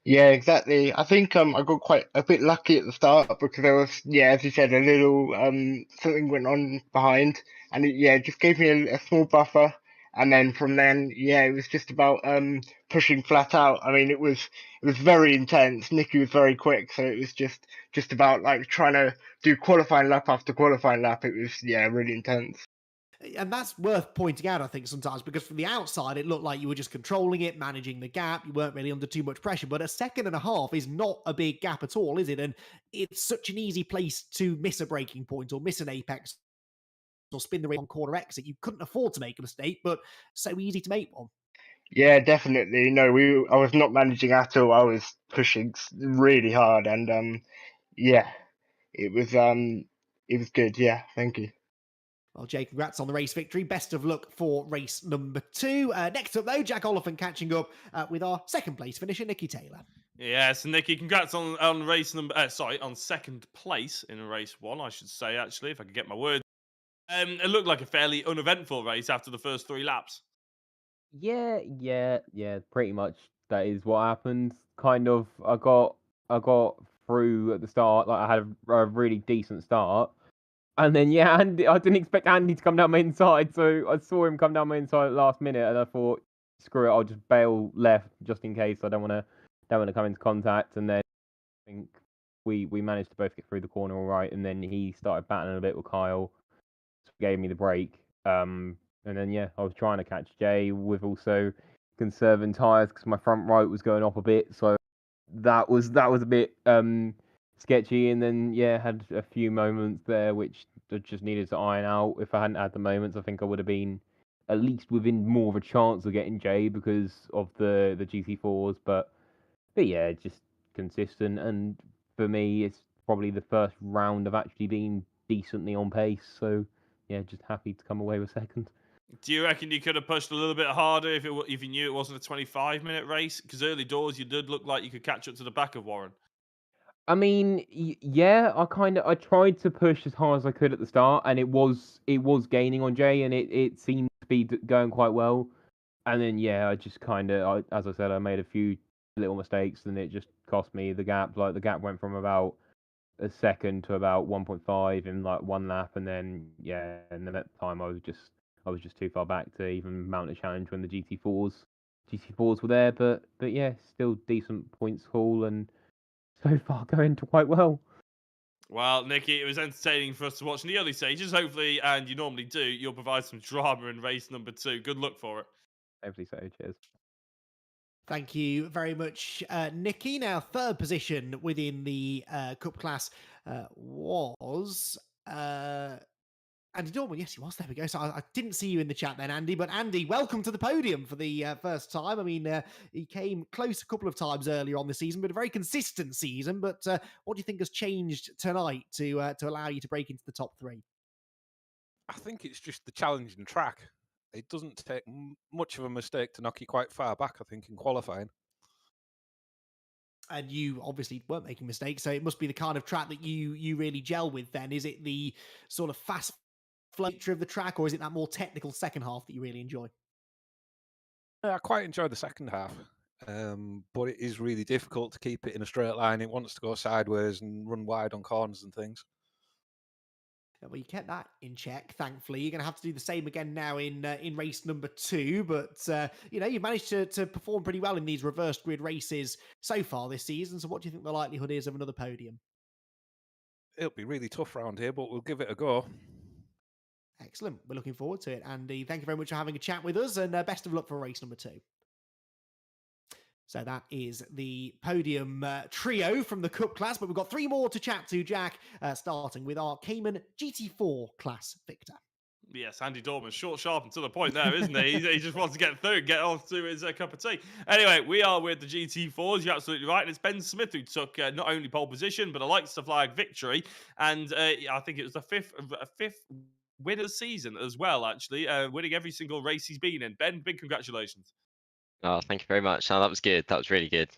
Yeah, exactly. I think I got quite a bit lucky at the start because there was, as you said, a little something went on behind, and it just gave me a small buffer. And then from then, it was just about pushing flat out. I mean, it was very intense. Nicky was very quick, so it was just about like trying to do qualifying lap after qualifying lap. It was really intense. And that's worth pointing out, I think, sometimes, because from the outside, it looked like you were just controlling it, managing the gap. You weren't really under too much pressure. But a second and a half is not a big gap at all, is it? And it's such an easy place to miss a breaking point or miss an apex or spin the ring on corner exit. You couldn't afford to make a mistake, but so easy to make one. Yeah, definitely. No, I was not managing at all. I was pushing really hard, and it was good. Yeah, thank you. Well, Jay, congrats on the race victory. Best of luck for race number 2. Next up, though, Jack Oliphant catching up with our second place finisher, Nicky Taylor. Yeah, so Nicky, congrats on race number. On second place in race 1, I should say. Actually, if I could get my words. It looked like a fairly uneventful race after the first 3 laps. Yeah, pretty much that is what happened. Kind of, I got through at the start, like I had a really decent start. And then Andy, I didn't expect Andy to come down my inside, so I saw him come down my inside at the last minute, and I thought, screw it, I'll just bail left just in case I don't want to come into contact. And then I think we managed to both get through the corner all right, and then he started battling a bit with Kyle, so gave me the break. And then I was trying to catch Jay with also conserving tyres because my front right was going off a bit, so that was a bit sketchy. And then had a few moments there which I just needed to iron out. If I hadn't had the moments, I think I would have been at least within more of a chance of getting Jay because of the GT4s. But just consistent. And for me, it's probably the first round I've actually been decently on pace. So just happy to come away with second. Do you reckon you could have pushed a little bit harder if you knew it wasn't a 25-minute race? Because early doors, you did look like you could catch up to the back of Warren. I mean, I tried to push as hard as I could at the start, and it was gaining on Jay, and it seemed to be going quite well. And then I just as I said, I made a few little mistakes, and it just cost me the gap. Like the gap went from about a second to about 1.5 in like one lap, and then and then at the time I was just too far back to even mount a challenge when the GT4s were there. But still decent points haul, and so far going quite well. Well, Nicky, it was entertaining for us to watch in the early stages. Hopefully, and you normally do, you'll provide some drama in race number 2. Good luck for it. Hopefully so. Cheers. Thank you very much, Nicky. Now, third position within the Cup class was Andy Dorman. Yes, he was. There we go. So I didn't see you in the chat then, Andy. But Andy, welcome to the podium for the first time. I mean, he came close a couple of times earlier on the season, but a very consistent season. But what do you think has changed tonight to allow you to break into the top 3? I think it's just the challenging track. It doesn't take much of a mistake to knock you quite far back, I think, in qualifying. And you obviously weren't making mistakes, so it must be the kind of track that you really gel with then. Is it the sort of fast flow nature of the track, or is it that more technical second half that you really enjoy? I quite enjoy the second half, but it is really difficult to keep it in a straight line. It wants to go sideways and run wide on corners and things. Well, you kept that in check, thankfully. You're going to have to do the same again now in race number 2. But, you've managed to perform pretty well in these reverse grid races so far this season. So what do you think the likelihood is of another podium? It'll be really tough around here, but we'll give it a go. Excellent. We're looking forward to it. Andy, thank you very much for having a chat with us, and best of luck for race number 2. So that is the podium trio from the Cup class, but we've got 3 more to chat to, Jack, starting with our Cayman GT4 class victor. Yes, Andy Dorman, short, sharp, and to the point there, isn't he? He just wants to get through, get on to his cup of tea. Anyway, we are with the GT4s. You're absolutely right. And it's Ben Smith who took not only pole position, but a lights to flag victory. And I think it was the fifth win of the season as well, actually, winning every single race he's been in. Ben, big congratulations. Oh, thank you very much. No, that was good. That was really good.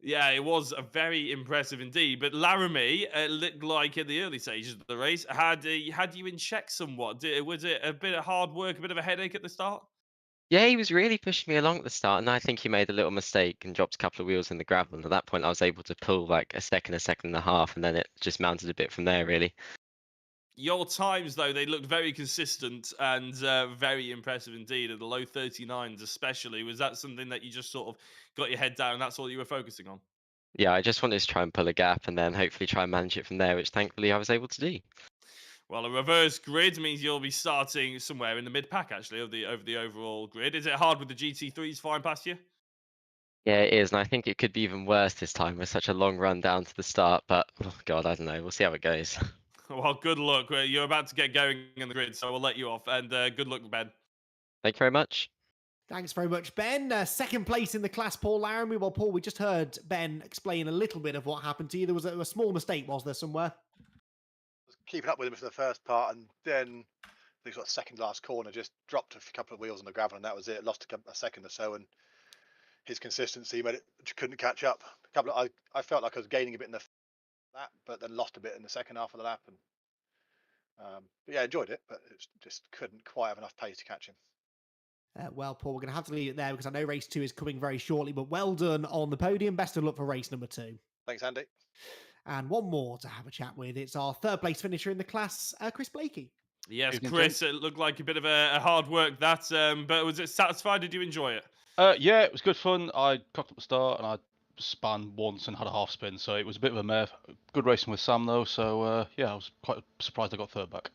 Yeah, it was a very impressive indeed. But Laramie, it looked like in the early stages of the race, had you in check somewhat. Was it a bit of hard work, a bit of a headache at the start? Yeah, he was really pushing me along at the start, and I think he made a little mistake and dropped a couple of wheels in the gravel. And at that point, I was able to pull like a second and a half, and then it just mounted a bit from there, really. Your times, though, they looked very consistent and very impressive indeed, at the low 39s especially. Was that something that you just sort of got your head down and that's all you were focusing on? Yeah, I just wanted to try and pull a gap, and then hopefully try and manage it from there, which thankfully I was able to do. Well, a reverse grid means you'll be starting somewhere in the mid-pack, actually, of over the overall grid. Is it hard with the GT3s flying past you? Yeah, it is, and I think it could be even worse this time with such a long run down to the start. But oh God, I don't know. We'll see how it goes. Well, good luck. You're about to get going in the grid, so we'll let you off. And good luck, Ben. Thank you very much. Thanks very much, Ben. Second place in the class, Paul Laramie. Well, Paul, we just heard Ben explain a little bit of what happened to you. There was a small mistake, was there, somewhere? Was keeping up with him for the first part, and then the sort of second last corner just dropped a couple of wheels on the gravel, and that was it. Lost a second or so, and his consistency made it couldn't catch up. I felt like I was gaining a bit in the lap, but then lost a bit in the second half of the lap, and but yeah, enjoyed it, but it just couldn't quite have enough pace to catch him. Well, Paul, we're going to have to leave it there because I know race 2 is coming very shortly, but well done on the podium. Best of luck for race number 2. Thanks, Andy. And one more to have a chat with. It's our third place finisher in the class, Chris Blakey. Yes, Chris, it looked like a bit of a hard work, that, but was it satisfied? Did you enjoy it? Yeah, it was good fun. I cocked up the start and I span once and had a half spin, so it was a bit of a mare. Good racing with Sam though, so yeah, I was quite surprised I got third back.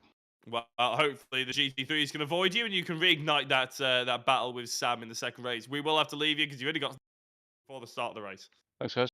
Well, hopefully the GT3s can avoid you and you can reignite that battle with Sam in the second race. We will have to leave you because you only got before the start of the race. Thanks, guys.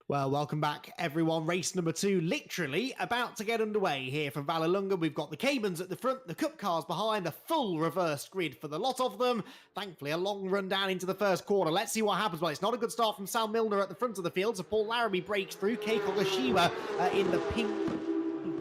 Well, welcome back, everyone. Race number 2, literally about to get underway here from Vallelunga. We've got the Caymans at the front, the Cup cars behind, a full reverse grid for the lot of them. Thankfully, a long run down into the first corner. Let's see what happens. Well, it's not a good start from Sal Milner at the front of the field, so Paul Laramie breaks through. Kei Kogashiwa in the pink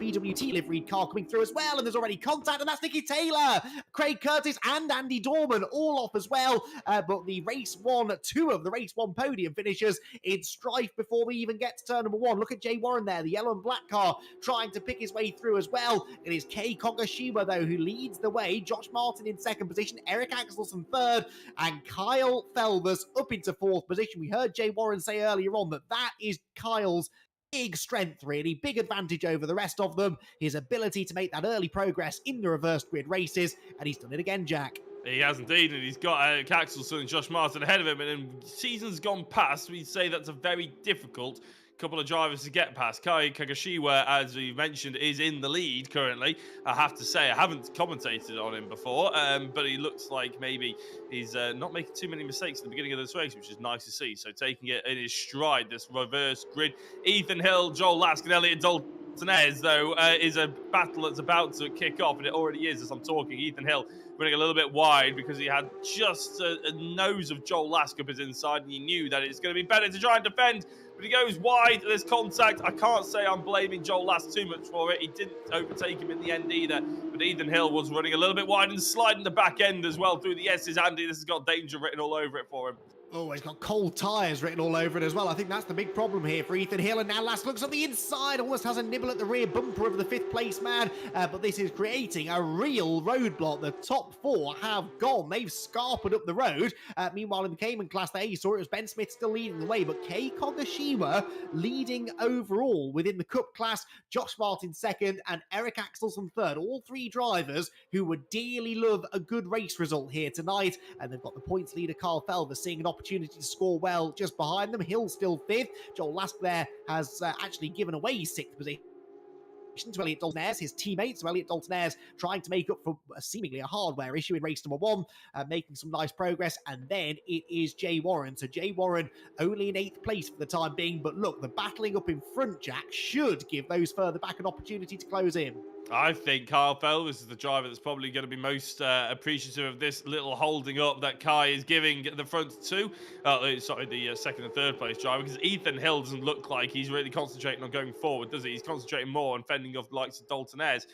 BWT liveried car coming through as well, and there's already contact, and that's Nicky Taylor, Craig Curtis, and Andy Dorman all off as well. But the two of the race 1 podium finishers in strife before we even get to turn number 1. Look at Jay Warren there, the yellow and black car, trying to pick his way through as well. It is Kei Kogashiwa, though, who leads the way. Josh Martin in second position, Eric Axelson third, and Kyle Felvers up into fourth position. We heard Jay Warren say earlier on that is Kyle's big strength, really, big advantage over the rest of them, his ability to make that early progress in the reverse grid races, and he's done it again, Jack. He has indeed, and he's got Axelson and Josh Martin ahead of him, and in seasons gone past, we'd say that's a very difficult couple of drivers to get past. Kai Kagashiwa, as we mentioned, is in the lead currently. I have to say, I haven't commentated on him before, but he looks like maybe he's not making too many mistakes at the beginning of this race, which is nice to see. So taking it in his stride, this reverse grid. Ethan Hill, Joel Lask, and Elliot Daltonez, though, is a battle that's about to kick off, and it already is as I'm talking. Ethan Hill running a little bit wide because he had just a nose of Joel Lask up his inside, and he knew that it's going to be better to try and defend, but he goes wide. There's contact. I can't say I'm blaming Joel Lask too much for it. He didn't overtake him in the end either, but Ethan Hill was running a little bit wide and sliding the back end as well through the S's. Andy, this has got danger written all over it for him. Oh, he's got cold tyres written all over it as well. I think that's the big problem here for Ethan Hill. And now Lask looks on the inside, almost has a nibble at the rear bumper of the 5th place man. But this is creating a real roadblock. The top 4 have gone. They've scarpered up the road. Meanwhile, in the Cayman class, there you saw it was Ben Smith still leading the way. But Kei Kogashiwa leading overall within the Cup class. Josh Martin 2nd and Eric Axelson 3rd. All 3 drivers who would dearly love a good race result here tonight. And they've got the points leader, Carl Felder, seeing an opportunity to score well just behind them. Hill still 5th. Joel Lask there has actually given away 6th position to Elliot Daltonez, his teammates. So Elliot Daltonez trying to make up for seemingly a hardware issue in race number 1, making some nice progress. And then it is Jay Warren. So Jay Warren only in 8th place for the time being. But look, the battling up in front, Jack, should give those further back an opportunity to close in. I think Kyle Felder is the driver that's probably going to be most appreciative of this little holding up that Kai is giving the front 2. The 2nd and 3rd place driver, because Ethan Hill doesn't look like he's really concentrating on going forward, does he? He's concentrating more on fending off the likes of Daltonez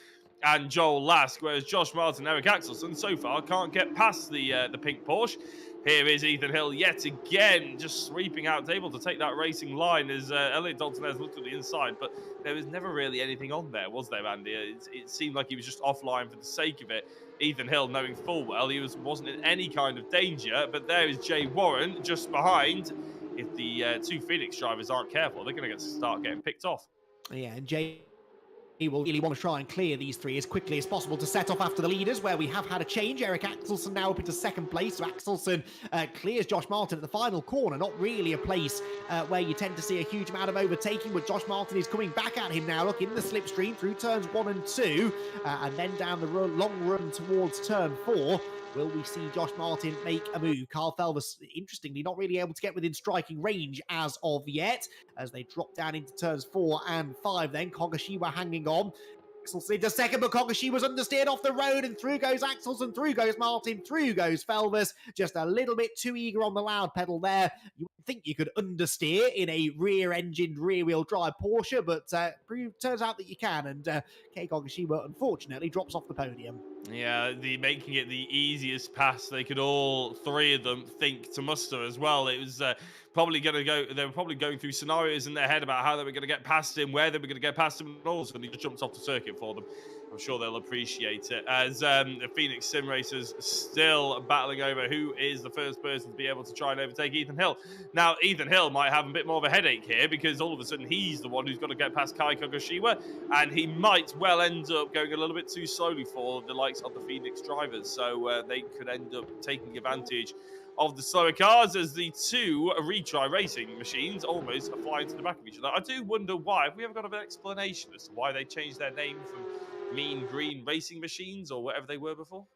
and Joel Lask, whereas Josh Martin and Eric Axelson so far can't get past the pink Porsche. Here is Ethan Hill yet again, just sweeping out, able to take that racing line as Elliot Daltonez looked at the inside, but there was never really anything on there, was there, Andy? It seemed like he was just offline for the sake of it. Ethan Hill, knowing full well he wasn't in any kind of danger, but there is Jay Warren just behind. If the 2 Phoenix drivers aren't careful, they're going to start getting picked off. Yeah, and Jay will really want to try and clear these 3 as quickly as possible to set off after the leaders, where we have had a change. Eric Axelson now up into 2nd place. So Axelson clears Josh Martin at the final corner. Not really a place where you tend to see a huge amount of overtaking, but Josh Martin is coming back at him now. Look, in the slipstream through turns 1 and 2, and then down the long run towards turn 4. Will we see Josh Martin make a move? Carl Felder, interestingly, not really able to get within striking range as of yet, as they drop down into turns 4 and 5 then. Kogashiwa hanging on. Axelson into 2nd, but Kogashiwa's understeered off the road, and through goes Axelson, through goes Martin, through goes Felvers. Just a little bit too eager on the loud pedal there. You would think you could understeer in a rear-engined, rear-wheel drive Porsche, but turns out that you can, and Kei Kogashiwa, unfortunately, drops off the podium. Yeah, making it the easiest pass they could all 3 of them think to muster as well. It was probably going to go. They were probably going through scenarios in their head about how they were going to get past him, where they were going to get past him, and all of a sudden he just jumps off the circuit for them. I'm sure they'll appreciate it. As the Phoenix Sim Racers still battling over who is the first person to be able to try and overtake Ethan Hill. Now, Ethan Hill might have a bit more of a headache here because all of a sudden he's the one who's got to get past Kai Kogashiwa, and he might well end up going a little bit too slowly for the likes of the Phoenix drivers. So they could end up taking advantage of the slower cars as the 2 retry racing machines almost fly into the back of each other. I do wonder why. Have we ever got an explanation as to why they changed their name from Mean Green Racing Machines or whatever they were before?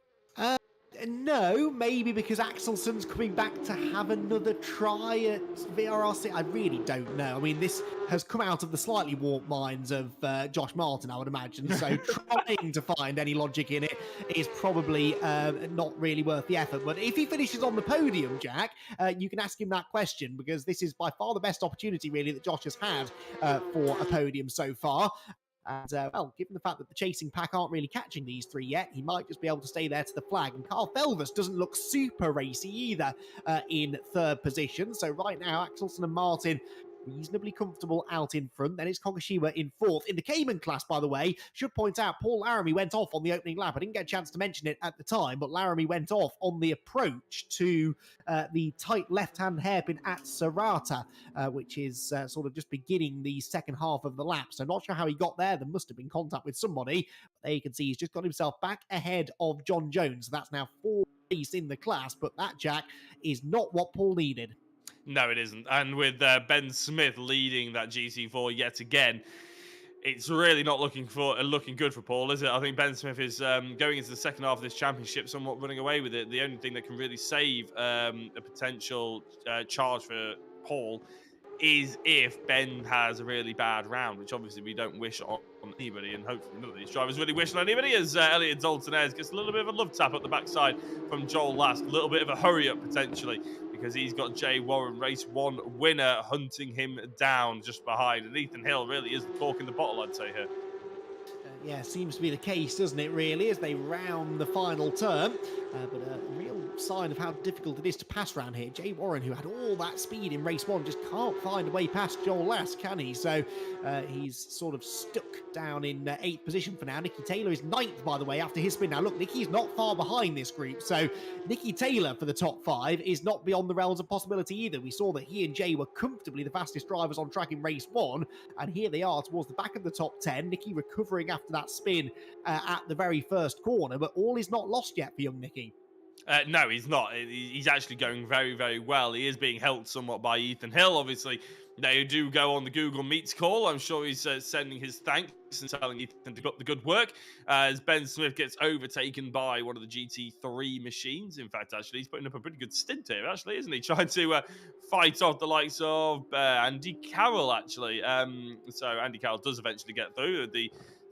No, maybe because Axelson's coming back to have another try at VRRC. I really don't know. I mean, this has come out of the slightly warped minds of Josh Martin, I would imagine. So trying to find any logic in it is probably not really worth the effort. But if he finishes on the podium, Jack, you can ask him that question, because this is by far the best opportunity, really, that Josh has had for a podium so far. And, well, given the fact that the chasing pack aren't really catching these 3 yet, he might just be able to stay there to the flag. And Carl Felvers doesn't look super racy either in 3rd position. So right now, Axelson and Martin reasonably comfortable out in front. Then it's Kogashiwa in 4th. In the Cayman class, by the way, should point out, Paul Laramie went off on the opening lap. I didn't get a chance to mention it at the time, but Laramie went off on the approach to the tight left-hand hairpin at Serrata, which is sort of just beginning the second half of the lap. So not sure how he got there. There must have been contact with somebody. But there you can see he's just got himself back ahead of John Jones. So that's now 4th place in the class, but that, Jack, is not what Paul needed. No, it isn't. And with Ben Smith leading that GT4 yet again, it's really not looking good for Paul, is it? I think Ben Smith is going into the second half of this championship somewhat running away with it. The only thing that can really save a potential charge for Paul is if Ben has a really bad round, which obviously we don't wish on anybody, and hopefully none of these drivers really wish on anybody, as Elliot Dalton-Ayres gets a little bit of a love tap at the backside from Joel Lask, a little bit of a hurry up potentially, because he's got Jay Warren, race 1 winner, hunting him down just behind, and Ethan Hill really is the cork in the bottle, I'd say here. Yeah, seems to be the case, doesn't it, really, as they round the final turn. But a real sign of how difficult it is to pass round here. Jay Warren, who had all that speed in race 1, just can't find a way past Joel Lask, can he? So he's sort of stuck down in 8th position for now. Nicky Taylor is 9th, by the way, after his spin. Now, look, Nicky's not far behind this group. So Nicky Taylor for the top 5 is not beyond the realms of possibility either. We saw that he and Jay were comfortably the fastest drivers on track in race 1. And here they are towards the back of the top 10. Nicky recovering after that spin at the very first corner, but all is not lost yet for young Nicky. No, he's not. He's actually going very, very well. He is being helped somewhat by Ethan Hill, obviously. They do go on the Google Meets call. I'm sure he's sending his thanks and telling Ethan to got the good work as Ben Smith gets overtaken by one of the GT3 machines. In fact, actually, he's putting up a pretty good stint here, actually, isn't he? Trying to fight off the likes of Andy Carroll, actually. So Andy Carroll does eventually get through,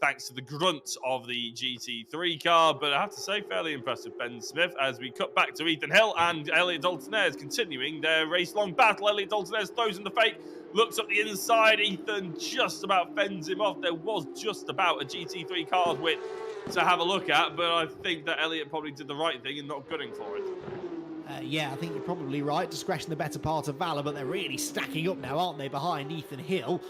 thanks to the grunt of the GT3 car, but I have to say, fairly impressive Ben Smith as we cut back to Ethan Hill and Elliot Dalton-Ayres continuing their race-long battle. Elliot Dalton-Ayres throws in the fake, looks up the inside, Ethan just about fends him off. There was just about a GT3 car's width to have a look at, but I think that Elliot probably did the right thing in not gunning for it. Yeah, I think you're probably right. Discretion the better part of valour, but they're really stacking up now, aren't they, behind Ethan Hill,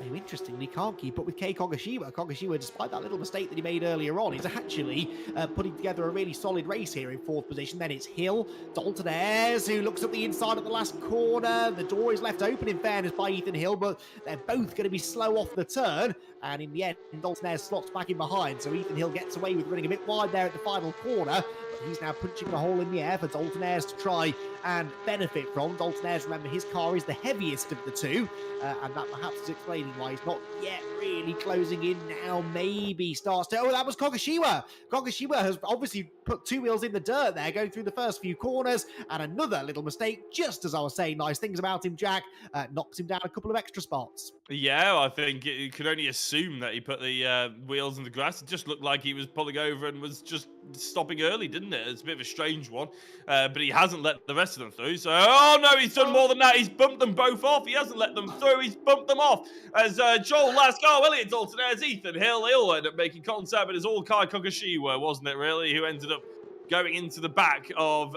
who interestingly can't keep up with Kei Kogashiwa. Kogashiwa, despite that little mistake that he made earlier on, is actually putting together a really solid race here in 4th position. Then it's Hill, Dalton-Ayres, who looks at the inside at the last corner. The door is left open, in fairness, by Ethan Hill, but they're both going to be slow off the turn. And in the end, Dalton-Ayres slots back in behind, so Ethan Hill gets away with running a bit wide there at the final corner. He's now punching a hole in the air for Dalton-Ayres to try and benefit from. Dalton-Ayres, remember, his car is the heaviest of the two, and that perhaps is explaining why he's not yet really closing in now. Maybe starts to... Oh, that was Kogashiwa. Kogashiwa has obviously put 2 wheels in the dirt there, going through the first few corners, and another little mistake, just as I was saying nice things about him, Jack, knocks him down a couple of extra spots. Yeah, I think you could only assume that he put the wheels in the grass. It just looked like he was pulling over and was just stopping early, didn't it? It's a bit of a strange one, but he hasn't let the rest of them through. So, oh no, he's done more than that. He's bumped them both off. He hasn't let them through. He's bumped them off. As Joel Lask, Elliot Dalton-Ayres, Ethan Hill, he'll end up making contact, but it's all Kai Kogashiwa, wasn't it, really, who ended up going into the back of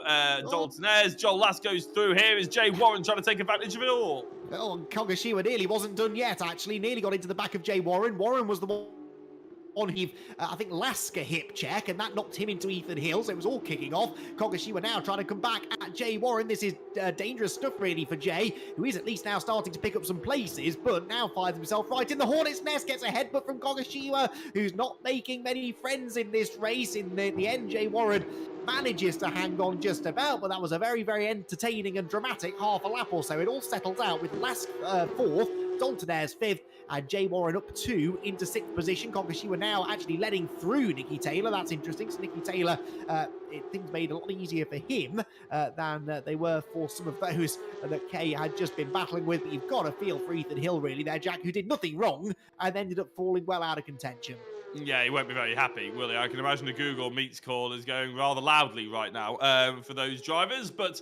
Dalton-Ayres. Joel Lask goes through. Here is Jay Warren trying to take advantage of it all. Oh, and Kogashiwa nearly wasn't done yet, actually. Nearly got into the back of Jay Warren. Warren was the one he, I think, Lasker hip check, and that knocked him into Ethan Hill, so it was all kicking off. Kogashiwa now trying to come back at Jay Warren. This is dangerous stuff, really, for Jay, who is at least now starting to pick up some places, but now finds himself right in the hornet's nest, gets a headbutt from Kogashiwa, who's not making many friends in this race. In the end, Jay Warren manages to hang on just about, but that was a very, very entertaining and dramatic half a lap or so. It all settles out with Lask 4th, Dalton-Ayres 5th, and Jay Warren up 2 into 6th position. Kogashiwa now actually letting through Nicky Taylor. That's interesting. So Nicky Taylor, things made a lot easier for him than they were for some of those that Kay had just been battling with. But you've got to feel for Ethan Hill, really, there, Jack, who did nothing wrong and ended up falling well out of contention. Yeah, he won't be very happy, will he? I can imagine the Google Meets call is going rather loudly right now for those drivers, but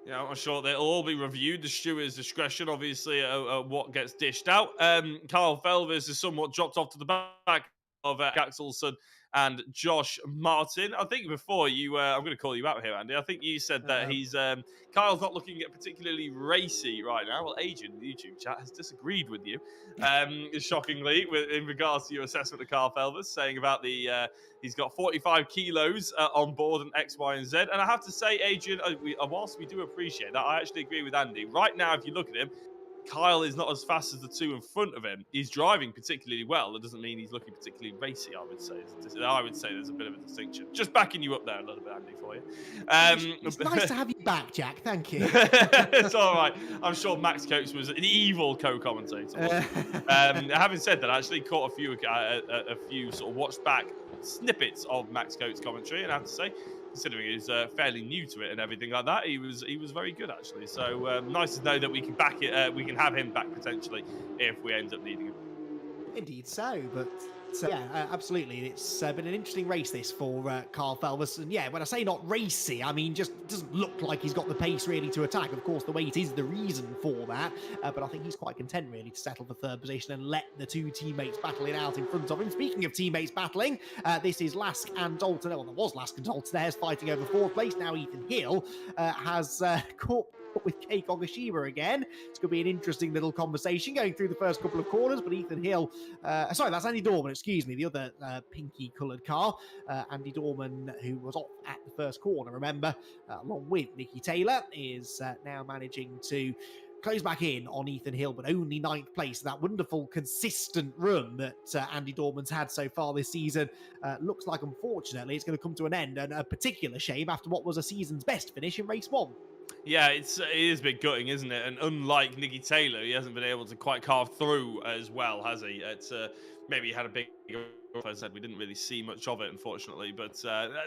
you know, I'm sure they'll all be reviewed. The steward's discretion, obviously, what gets dished out. Carl Felvers has somewhat dropped off to the back of Axelson and Josh Martin. I think before you, I'm going to call you out here, Andy. I think you said that he's Kyle's not looking particularly racy right now. Well, Adrian in the YouTube chat has disagreed with you, shockingly, in regards to your assessment of Carl Felvers, saying about the he's got 45 kilos on board and X, Y, and Z. And I have to say, Adrian, whilst we do appreciate that, I actually agree with Andy. Right now, if you look at him, Kyle is not as fast as the two in front of him. He's driving particularly well. That doesn't mean he's looking particularly racy, I would say. I would say there's a bit of a distinction. Just backing you up there a little bit, Andy, for you. It's nice to have you back, Jack. Thank you. It's all right. I'm sure Max Coates was an evil co-commentator. Having said that, I actually caught a few sort of watched back snippets of Max Coates' commentary, and I have to say, considering he's fairly new to it and everything like that, he was very good actually. So nice to know that we can back it. We can have him back potentially if we end up needing him. Indeed so, but yeah, absolutely. It's been an interesting race this for Carl Felvis. And yeah, when I say not racy, I mean just doesn't look like he's got the pace really to attack. Of course, the weight is the reason for that, but I think he's quite content really to settle for third position and let the two teammates battle it out in front of him. Speaking of teammates battling, this is Lask and Dalton. Well, there was Lask and Dalton there's fighting over fourth place. Now Ethan Hill has caught with Keiko Ogashima again. It's going to be an interesting little conversation going through the first couple of corners, but Ethan Hill, sorry, that's Andy Dorman, excuse me, the other pinky coloured car. Andy Dorman, who was off at the first corner, remember, along with Nicky Taylor, is now managing to close back in on Ethan Hill, but only ninth place. That wonderful, consistent run that Andy Dorman's had so far this season looks like, unfortunately, it's going to come to an end, and a particular shame after what was a season's best finish in race one. Yeah, it is a bit gutting, isn't it? And unlike Nicky Taylor, he hasn't been able to quite carve through as well, has he? It's maybe he had a big. As I said, we didn't really see much of it, unfortunately. But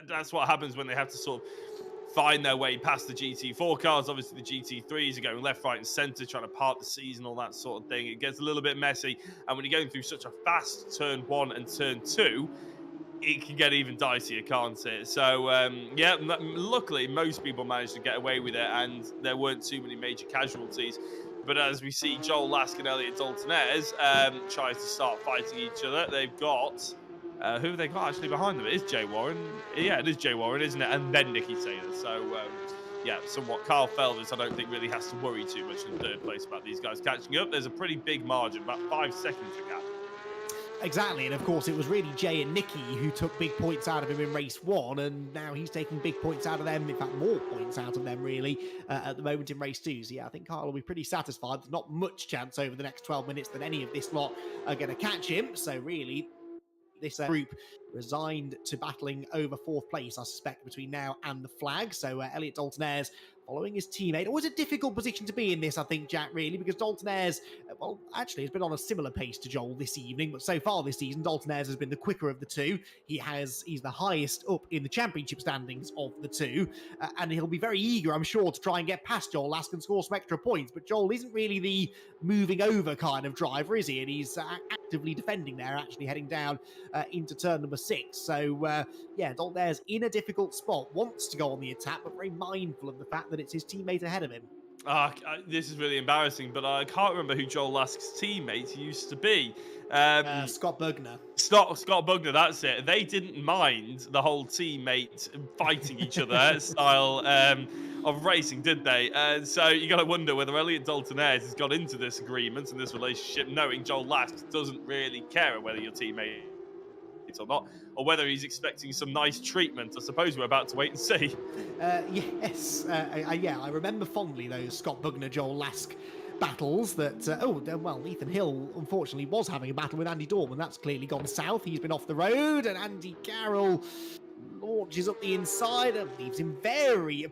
that's what happens when they have to sort of find their way past the GT4 cars. Obviously, the GT3s are going left, right, and centre, trying to part the season, all that sort of thing. It gets a little bit messy, and when you're going through such a fast turn 1 and turn 2. It can get even dicier, can't it? So, yeah, luckily, most people managed to get away with it, and there weren't too many major casualties. But as we see Joel Lask and Elliot Daltonez tries to start fighting each other, they've got... who have they got actually behind them? It is Jay Warren. Yeah, it is Jay Warren, isn't it? And then Nicky Taylor. So, yeah, somewhat. Carl Felvis, I don't think, really has to worry too much in third place about these guys catching up. There's a pretty big margin, about 5 seconds a gap. Exactly, and of course it was really Jay and Nicky who took big points out of him in race 1, and now he's taking big points out of them, in fact more points out of them really, at the moment in race 2. So yeah, I think Carl will be pretty satisfied. There's not much chance over the next 12 minutes that any of this lot are going to catch him, so really this group resigned to battling over fourth place, I suspect, between now and the flag. So Elliot Daltonez following his teammate. Always a difficult position to be in this, I think, Jack, really, because Daltonez, well, actually has been on a similar pace to Joel this evening, but so far this season, Daltonez has been the quicker of the two. He's the highest up in the championship standings of the two, and he'll be very eager, I'm sure, to try and get past Joel Lask and score some extra points, but Joel isn't really the moving over kind of driver, is he? And he's actively defending there, actually heading down into turn number 6. So, yeah, Daltonez in a difficult spot, wants to go on the attack, but very mindful of the fact that it's his teammate ahead of him. This is really embarrassing, but I can't remember who Joel Lask's teammate used to be. Scott Bugner. Scott Bugner, that's it. They didn't mind the whole teammate fighting each other style of racing, did they? So you got to wonder whether Elliot Daltonez has got into this agreement and this relationship knowing Joel Lask doesn't really care whether your teammate or not, or whether he's expecting some nice treatment. I suppose we're about to wait and see. Yes, yeah, I remember fondly those Scott Bugner, Joel Lask battles that, well, Ethan Hill, unfortunately, was having a battle with Andy Dorman. That's clearly gone south. He's been off the road, and Andy Carroll launches up the inside and leaves him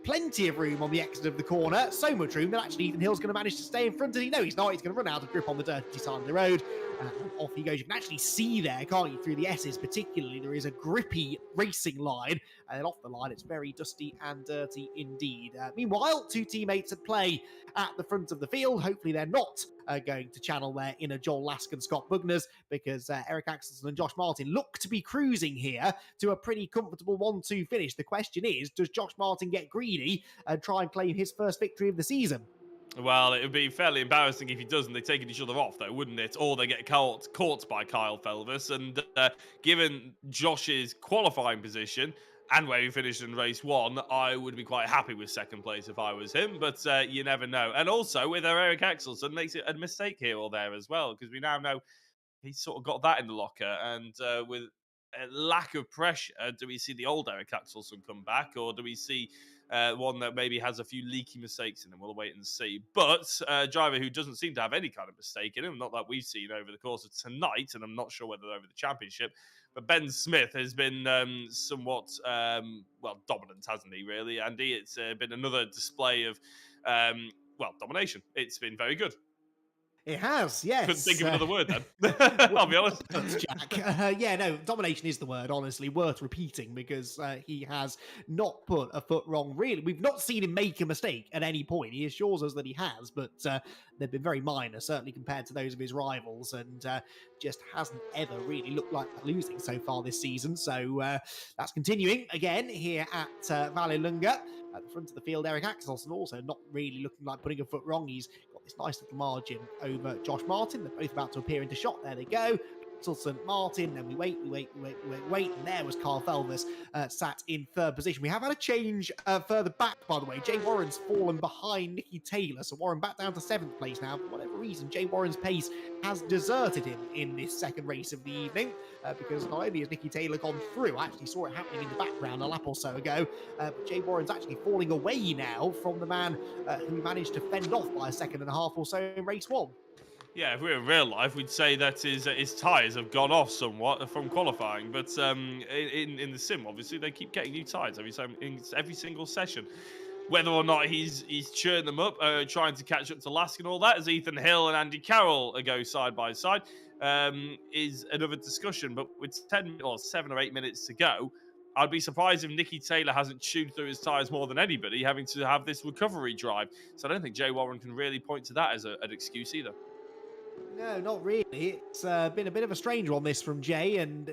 plenty of room on the exit of the corner. So much room that actually Ethan Hill's going to manage to stay in front, and no, he's not. He's going to run out of grip on the dirty side of the road. And off he goes. You can actually see there, can't you, through the S's particularly, there is a grippy racing line, and then off the line it's very dusty and dirty indeed. Meanwhile, two teammates at play at the front of the field. Hopefully they're not going to channel their inner Joel Lask and Scott Bugners, because Eric Axelson and Josh Martin look to be cruising here to a pretty comfortable 1-2 finish. The question is, does Josh Martin get greedy and try and claim his first victory of the season? Well, it would be fairly embarrassing if he doesn't. They're taking each other off, though, wouldn't it? Or they get caught by Kyle Felvis. And given Josh's qualifying position and where he finished in race 1, I would be quite happy with second place if I was him. But you never know. And also, with Eric Axelson, makes it a mistake here or there as well, because we now know he's sort of got that in the locker. And with a lack of pressure, do we see the old Eric Axelson come back, or do we see one that maybe has a few leaky mistakes in him. We'll wait and see. But a driver who doesn't seem to have any kind of mistake in him, not that we've seen over the course of tonight, and I'm not sure whether over the championship, but Ben Smith has been somewhat, dominant, hasn't he, really, Andy? It's been another display of, domination. It's been very good. It has, yes. Couldn't think of another word then. I'll be honest. Jack. Domination is the word, honestly, worth repeating, because he has not put a foot wrong, really. We've not seen him make a mistake at any point. He assures us that he has, but they've been very minor, certainly compared to those of his rivals, and just hasn't ever really looked like losing so far this season. So that's continuing again here at Vallelunga. At the front of the field, Eric Axelson also not really looking like putting a foot wrong. He's got this nice little margin over Josh Martin. They're both about to appear into shot. There they go. Axelson, Martin, then we wait, and there was Carl Felvers sat in third position. We have had a change further back, by the way. Jay Warren's fallen behind Nicky Taylor, so Warren back down to 7th place now. For whatever reason, Jay Warren's pace has deserted him in this second race of the evening, because not only has Nicky Taylor gone through, I actually saw it happening in the background a lap or so ago, but Jay Warren's actually falling away now from the man who managed to fend off by a second and a half or so in race 1. Yeah, if we were in real life, we'd say that his tyres have gone off somewhat from qualifying. But in the sim, obviously, they keep getting new tyres every single session. Whether or not he's churning them up, trying to catch up to Lask and all that, as Ethan Hill and Andy Carroll go side by side, is another discussion. But with 7 or 8 minutes to go, I'd be surprised if Nicky Taylor hasn't chewed through his tyres more than anybody, having to have this recovery drive. So I don't think Jay Warren can really point to that as an excuse either. No, not really. It's been a bit of a strange one, this, from Jay, and,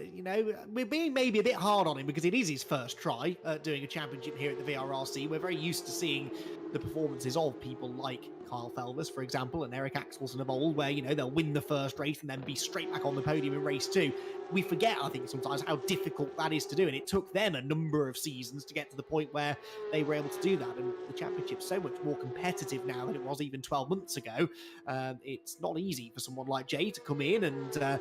we're being maybe a bit hard on him because it is his first try doing a championship here at the VRRC. We're very used to seeing the performances of people like Kyle Felvers, for example, and Eric Axelson of old, where, they'll win the first race and then be straight back on the podium in race 2. We forget, I think, sometimes how difficult that is to do, and it took them a number of seasons to get to the point where they were able to do that, and the championship's so much more competitive now than it was even 12 months ago. It's not easy for someone like Jay to come in and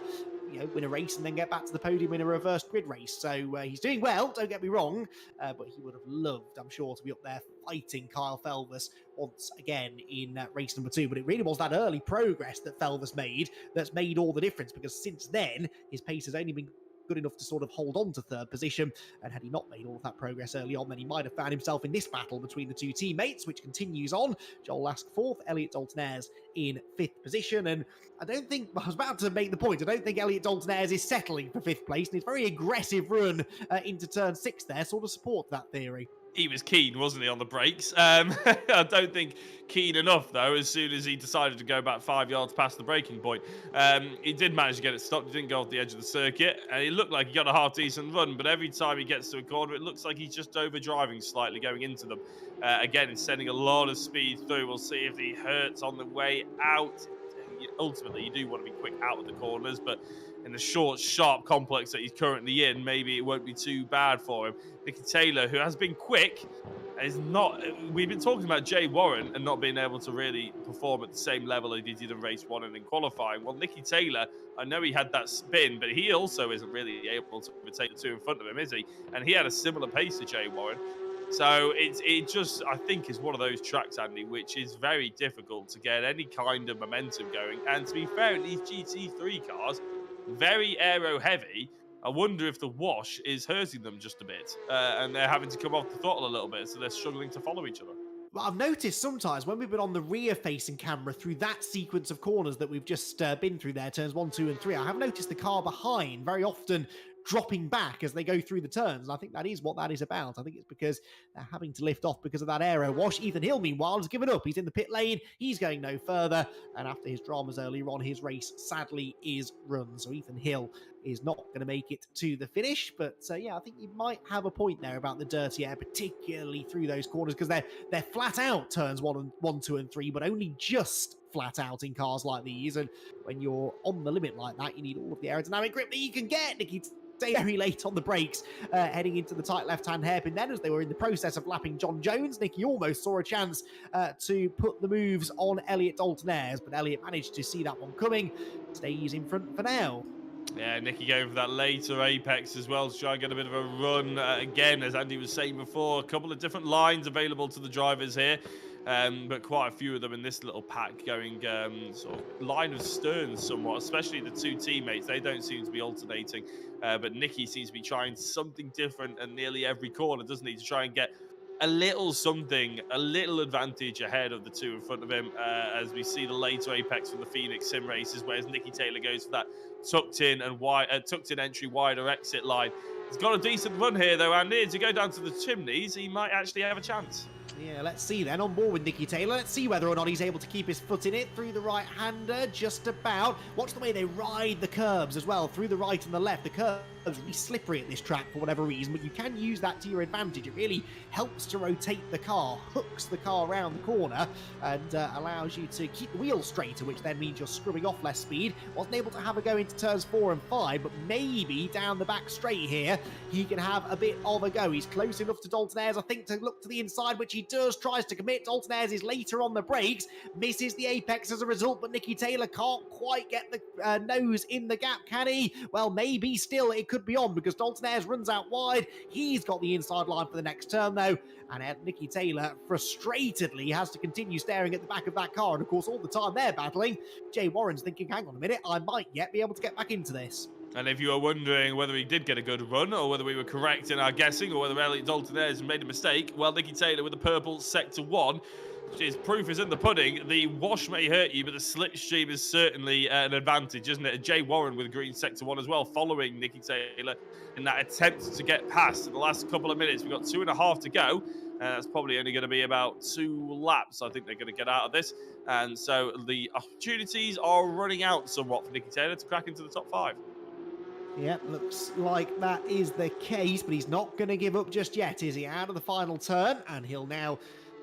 win a race and then get back to the podium in a reverse grid race. So he's doing well, don't get me wrong, but he would have loved, I'm sure, to be up there fighting Kyle Felvers once again in race number 2. But it really was that early progress that Felvers made that's made all the difference, because since then his pace has only been good enough to sort of hold on to third position, and had he not made all of that progress early on, then he might have found himself in this battle between the two teammates, which continues on. Joel Lask 4th, Elliot Dalton-Ayres in 5th position, and I was about to make the point, I don't think Elliot Dalton-Ayres is settling for 5th place, and his very aggressive run into turn 6 there sort of supports that theory. He was keen, wasn't he, on the brakes? I don't think keen enough, though, as soon as he decided to go back 5 yards past the braking point. He did manage to get it stopped. He didn't go off the edge of the circuit. And it looked like he got a half-decent run, but every time he gets to a corner, it looks like he's just over-driving slightly going into them. Again, he's sending a lot of speed through. We'll see if he hurts on the way out. Ultimately, you do want to be quick out of the corners, but in the short, sharp complex that he's currently in, maybe it won't be too bad for him. Nicky Taylor, who has been quick, is not. We've been talking about Jay Warren and not being able to really perform at the same level as he did in race 1 and in qualifying. Well, Nicky Taylor, I know he had that spin, but he also isn't really able to overtake the two in front of him, is he? And he had a similar pace to Jay Warren. So it just, I think, is one of those tracks, Andy, which is very difficult to get any kind of momentum going. And to be fair, in these GT3 cars, very aero heavy, I wonder if the wash is hurting them just a bit, and they're having to come off the throttle a little bit, so they're struggling to follow each other. Well, I've noticed sometimes when we've been on the rear-facing camera through that sequence of corners that we've just been through there, turns 1, 2, and 3, I have noticed the car behind very often dropping back as they go through the turns. And I think that is what that is about. I think it's because they're having to lift off because of that aero wash. Ethan Hill, meanwhile, has given up. He's in the pit lane. He's going no further. And after his dramas earlier on, his race sadly is run. So Ethan Hill is not going to make it to the finish. But yeah, I think you might have a point there about the dirty air, particularly through those corners, because they're flat out turns 1, 2, and 3, but only just flat out in cars like these. And when you're on the limit like that, you need all of the aerodynamic grip that you can get. Nicky very late on the brakes, heading into the tight left-hand hairpin then, as they were in the process of lapping John Jones. Nicky almost saw a chance to put the moves on Elliot Dalton-Ayres, but Elliot managed to see that one coming, stays in front for now. Yeah, Nicky going for that later apex as well to try and get a bit of a run. Again, as Andy was saying before, a couple of different lines available to the drivers here. But quite a few of them in this little pack going sort of line of stern somewhat, especially the two teammates. They don't seem to be alternating, but Nicky seems to be trying something different at nearly every corner, doesn't he, to try and get a little something, a little advantage ahead of the two in front of him, as we see the later apex from the Phoenix sim races, whereas Nicky Taylor goes for that tucked in entry wider exit line. He's got a decent run here though, and to go down to the chimneys, he might actually have a chance. Yeah, let's see then. On board with Nicky Taylor. Let's see whether or not he's able to keep his foot in it through the right-hander, just about. Watch the way they ride the curbs as well, through the right and the left. The curbs are really slippery at this track for whatever reason, but you can use that to your advantage. It really helps to rotate the car, hooks the car around the corner, and allows you to keep the wheels straighter, which then means you're scrubbing off less speed. Wasn't able to have a go into turns 4 and 5, but maybe down the back straight here, he can have a bit of a go. He's close enough to Dalton Ayres, I think, to look to the inside, which he does, tries to commit. Dalton Ayres is later on the brakes, misses the apex as a result, but Nicky Taylor can't quite get the nose in the gap, can he? Well, maybe still it could be on, because Dalton Ayres runs out wide. He's got the inside line for the next turn, though, and Nicky Taylor frustratedly has to continue staring at the back of that car, and of course, all the time they're battling, Jay Warren's thinking, hang on a minute, I might yet be able to get back into this. And if you are wondering whether he did get a good run or whether we were correct in our guessing or whether Elliot Dalton Ayres made a mistake, well, Nicky Taylor with the purple sector 1, which is proof is in the pudding. The wash may hurt you, but the slipstream is certainly an advantage, isn't it? Jay Warren with green sector 1 as well, following Nicky Taylor in that attempt to get past. In the last couple of minutes, we've got 2.5 to go. That's probably only going to be about 2 laps. I think they're going to get out of this. And so the opportunities are running out somewhat for Nicky Taylor to crack into the top 5. Yep, looks like that is the case, but he's not going to give up just yet, is he? Out of the final turn, and he'll now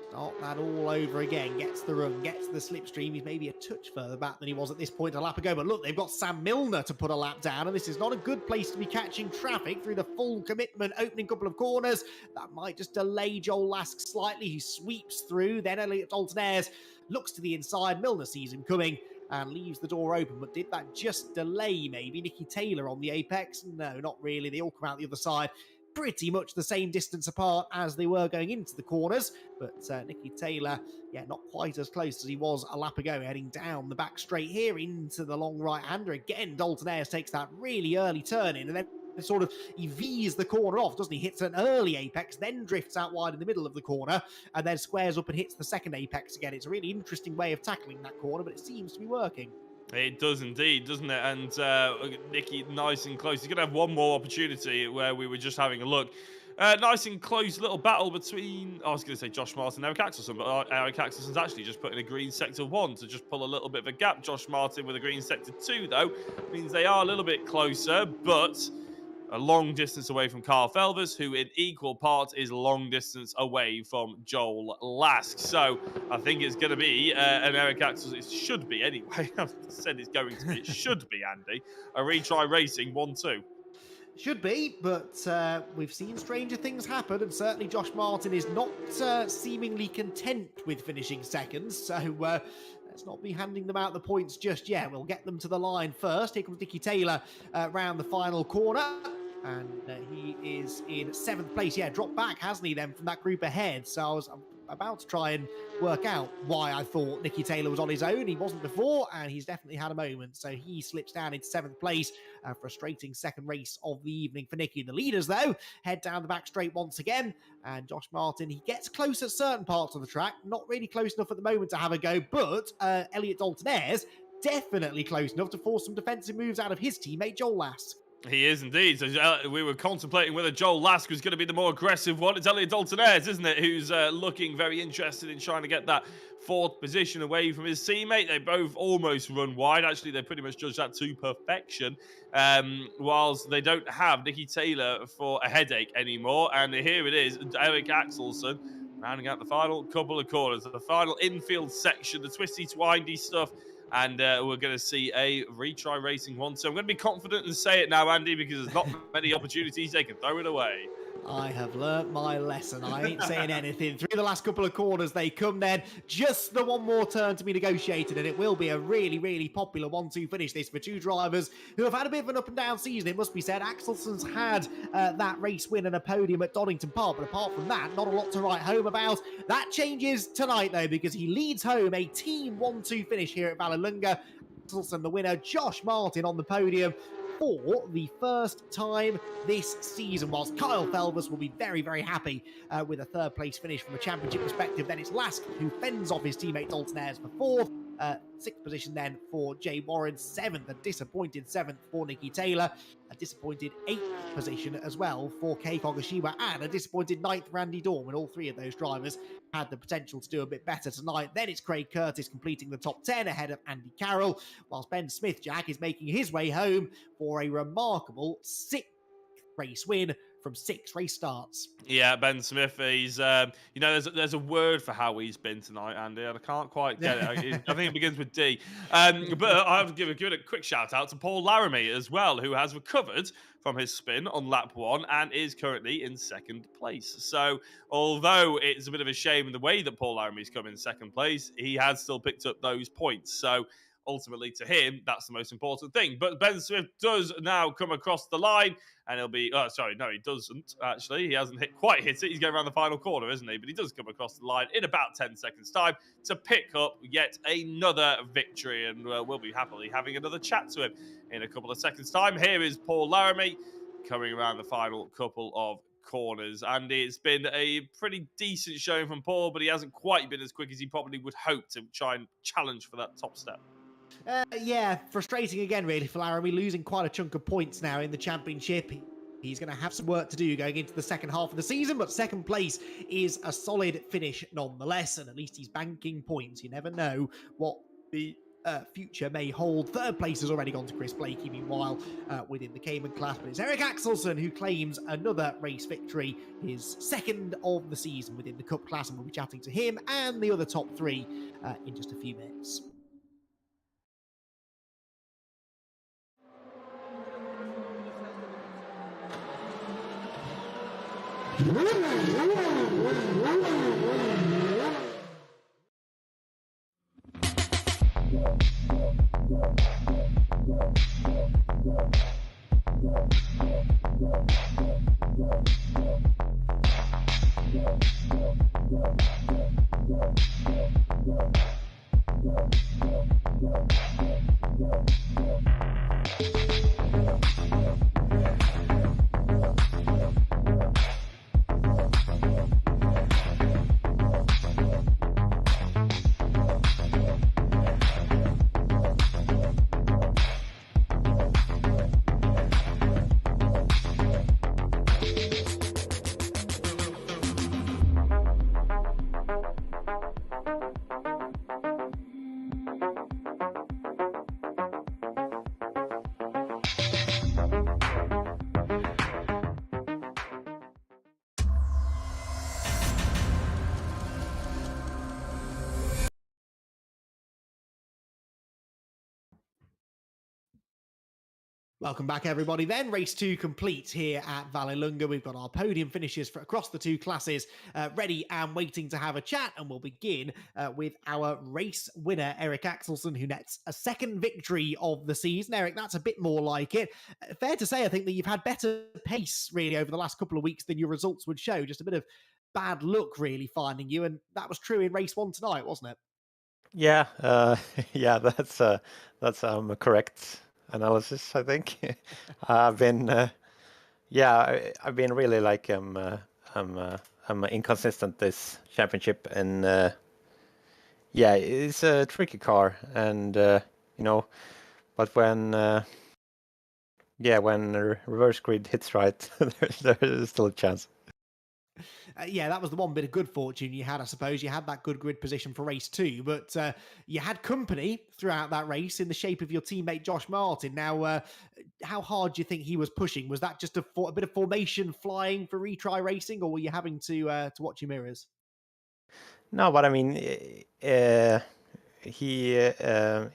start that all over again. Gets the run, gets the slipstream. He's maybe a touch further back than he was at this point a lap ago, but look, they've got Sam Milner to put a lap down, and this is not a good place to be catching traffic through the full commitment opening couple of corners. That might just delay Joel Lask slightly. He sweeps through, then Elliot Dalton Ayres looks to the inside. Milner sees him coming and leaves the door open, but did that just delay maybe Nicky Taylor on the apex? No, not really. They all come out the other side pretty much the same distance apart as they were going into the corners, but Nicky Taylor, yeah, not quite as close as he was a lap ago, heading down the back straight here into the long right-hander. Again, Dalton Ayres takes that really early turn in, and then sort of he V's the corner off, doesn't he? Hits an early apex, then drifts out wide in the middle of the corner, and then squares up and hits the second apex again. It's a really interesting way of tackling that corner, but it seems to be working. It does indeed, doesn't it? And Nicky, nice and close. He's going to have one more opportunity where we were just having a look. Nice and close little battle between, I was going to say Josh Martin and Eric Axelson, but Eric Axelson's actually just put in a green sector 1 to just pull a little bit of a gap. Josh Martin with a green sector 2, though, means they are a little bit closer, but a long distance away from Carl Felvers, who in equal part is long distance away from Joel Lask. So I think it's going to be an Eric Axelson. It should be anyway. I've said it's going to be. It should be, Andy. A retry racing 1-2. Should be, but we've seen stranger things happen, and certainly Josh Martin is not seemingly content with finishing seconds, so let's not be handing them out the points just yet. We'll get them to the line first. Here comes Nicky Taylor round the final corner, and he is in 7th place. Yeah, dropped back, hasn't he, then, from that group ahead, so I was about to try and work out why I thought Nicky Taylor was on his own. He wasn't before, and he's definitely had a moment. So he slips down into 7th place. A frustrating second race of the evening for Nicky. The leaders, though, head down the back straight once again. And Josh Martin, he gets close at certain parts of the track. Not really close enough at the moment to have a go, but Elliot Dalton Ayres definitely close enough to force some defensive moves out of his teammate Joel Lask. He is indeed. So we were contemplating whether Joel Lask was going to be the more aggressive one. It's Elliot Dalton Ayres, isn't it, who's looking very interested in trying to get that 4th position away from his teammate. They both almost run wide. Actually, they pretty much judge that to perfection, whilst they don't have Nicky Taylor for a headache anymore. And here it is, Eric Axelson rounding out the final couple of corners, the final infield section, the twisty, twindy stuff. And we're going to see a retry racing 1. So I'm going to be confident and say it now, Andy, because there's not many opportunities they can throw it away. I have learnt my lesson. I ain't saying anything. Through the last couple of corners they come then. Just the one more turn to be negotiated, and it will be a really, really popular 1-2 finish this for two drivers who have had a bit of an up and down season, it must be said. Axelson's had that race win and a podium at Donington Park, but apart from that, not a lot to write home about. That changes tonight, though, because he leads home a team 1-2 finish here at Vallelunga. Axelson the winner, Josh Martin on the podium for the first time this season, whilst Kyle Felvers will be very, very happy with a third place finish from a championship perspective. Then it's Lask who fends off his teammate Dalton Ayres for fourth. Sixth position then for Jay Warren. Seventh, a disappointed seventh for Nikki Taylor. A disappointed eighth position as well for Kei Kogashiba, and a disappointed ninth for Andy Dorman. All three of those drivers had the potential to do a bit better tonight. Then it's Craig Curtis completing the top 10 ahead of Andy Carroll, whilst Ben Smith-Jack is making his way home for a remarkable sixth race win from 6 race starts. Yeah, Ben Smith, he's, there's a word for how he's been tonight, Andy, and I can't quite get it. I think it begins with D. But I have to give a quick shout out to Paul Laramie as well, who has recovered from his spin on lap 1 and is currently in second place. So, although it's a bit of a shame the way that Paul Laramie's come in second place, he has still picked up those points. So, ultimately, to him, that's the most important thing. But Ben Smith does now come across the line, and he'll be... Oh, sorry, no, he doesn't, actually. He hasn't quite hit it. He's going around the final corner, isn't he? But he does come across the line in about 10 seconds' time to pick up yet another victory, and we'll be happily having another chat to him in a couple of seconds' time. Here is Paul Laramie coming around the final couple of corners, and it's been a pretty decent showing from Paul, but he hasn't quite been as quick as he probably would hope to try and challenge for that top step. Yeah, frustrating again, really, for Laramie, losing quite a chunk of points now in the championship. He's going to have some work to do going into the second half of the season, but second place is a solid finish nonetheless, and at least he's banking points. You never know what the future may hold. Third place has already gone to Chris Blakey, meanwhile, within the Cayman class, but it's Eric Axelsson who claims another race victory, his second of the season within the Cup class, and we'll be chatting to him and the other top three in just a few minutes. Welcome back, everybody. Then race 2 complete here at Vallelunga. We've got our podium finishes for across the two classes ready and waiting to have a chat. And we'll begin with our race winner, Eric Axelsson, who nets a second victory of the season. Eric, that's a bit more like it. Fair to say, I think, that you've had better pace, really, over the last couple of weeks than your results would show. Just a bit of bad luck, really, finding you. And that was true in race 1 tonight, wasn't it? Yeah, yeah, that's a correct analysis, I think. I've been, I've been really like I'm inconsistent this championship, and it's a tricky car, and but when when reverse grid hits right, there's still a chance. That was the one bit of good fortune you had, I suppose. You had that good grid position for race 2, but you had company throughout that race in the shape of your teammate Josh Martin. Now, how hard do you think he was pushing? Was that just a bit of formation flying for retry racing, or were you having to watch your mirrors? No, but I mean, he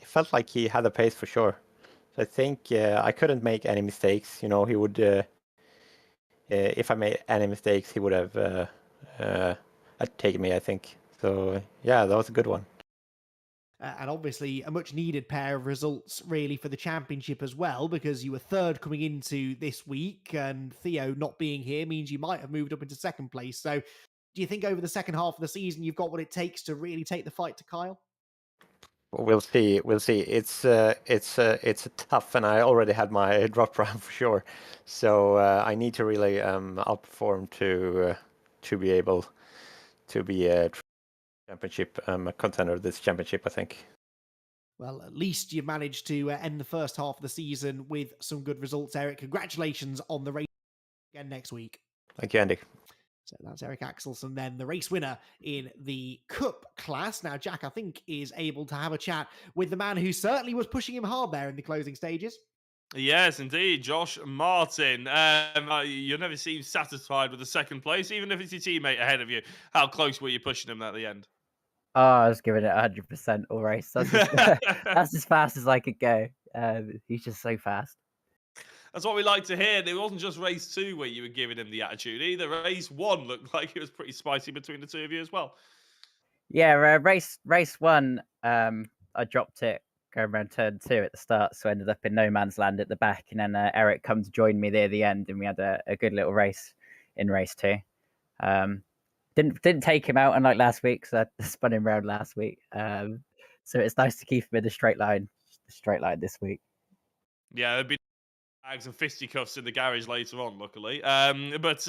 felt like he had a pace for sure. So I think I couldn't make any mistakes. He would if I made any mistakes, he would have taken me, I think. So yeah, that was a good one. And obviously a much needed pair of results really for the championship as well, because you were third coming into this week, and Theo not being here means you might have moved up into second place. So do you think over the second half of the season you've got what it takes to really take the fight to Kyle? We'll see. We'll see. It's tough, and I already had my drop round for sure. So I need to really outperform to be able to be a championship contender this championship, I think. Well, at least you've managed to end the first half of the season with some good results, Eric. Congratulations on the race again next week. Thank you, Andy. So that's Eric Axelsson, then the race winner in the Cup class. Now, Jack, I think, is able to have a chat with the man who certainly was pushing him hard there in the closing stages. Yes, indeed, Josh Martin. You never seem satisfied with the second place, even if it's your teammate ahead of you. How close were you pushing him at the end? Oh, I was giving it 100% all race. That's as fast as I could go. He's just so fast. That's what we like to hear. It wasn't just race 2 where you were giving him the attitude either. Race 1 looked like it was pretty spicy between the two of you as well. Yeah, race 1, I dropped it going around turn 2 at the start, so I ended up in no man's land at the back, and then Eric come to join me there at the end, and we had a good little race in race 2. Didn't take him out unlike last week, so I spun him round last week. So it's nice to keep him in the straight line this week. Yeah, there'd be bags and fisticuffs in the garage later on, luckily. But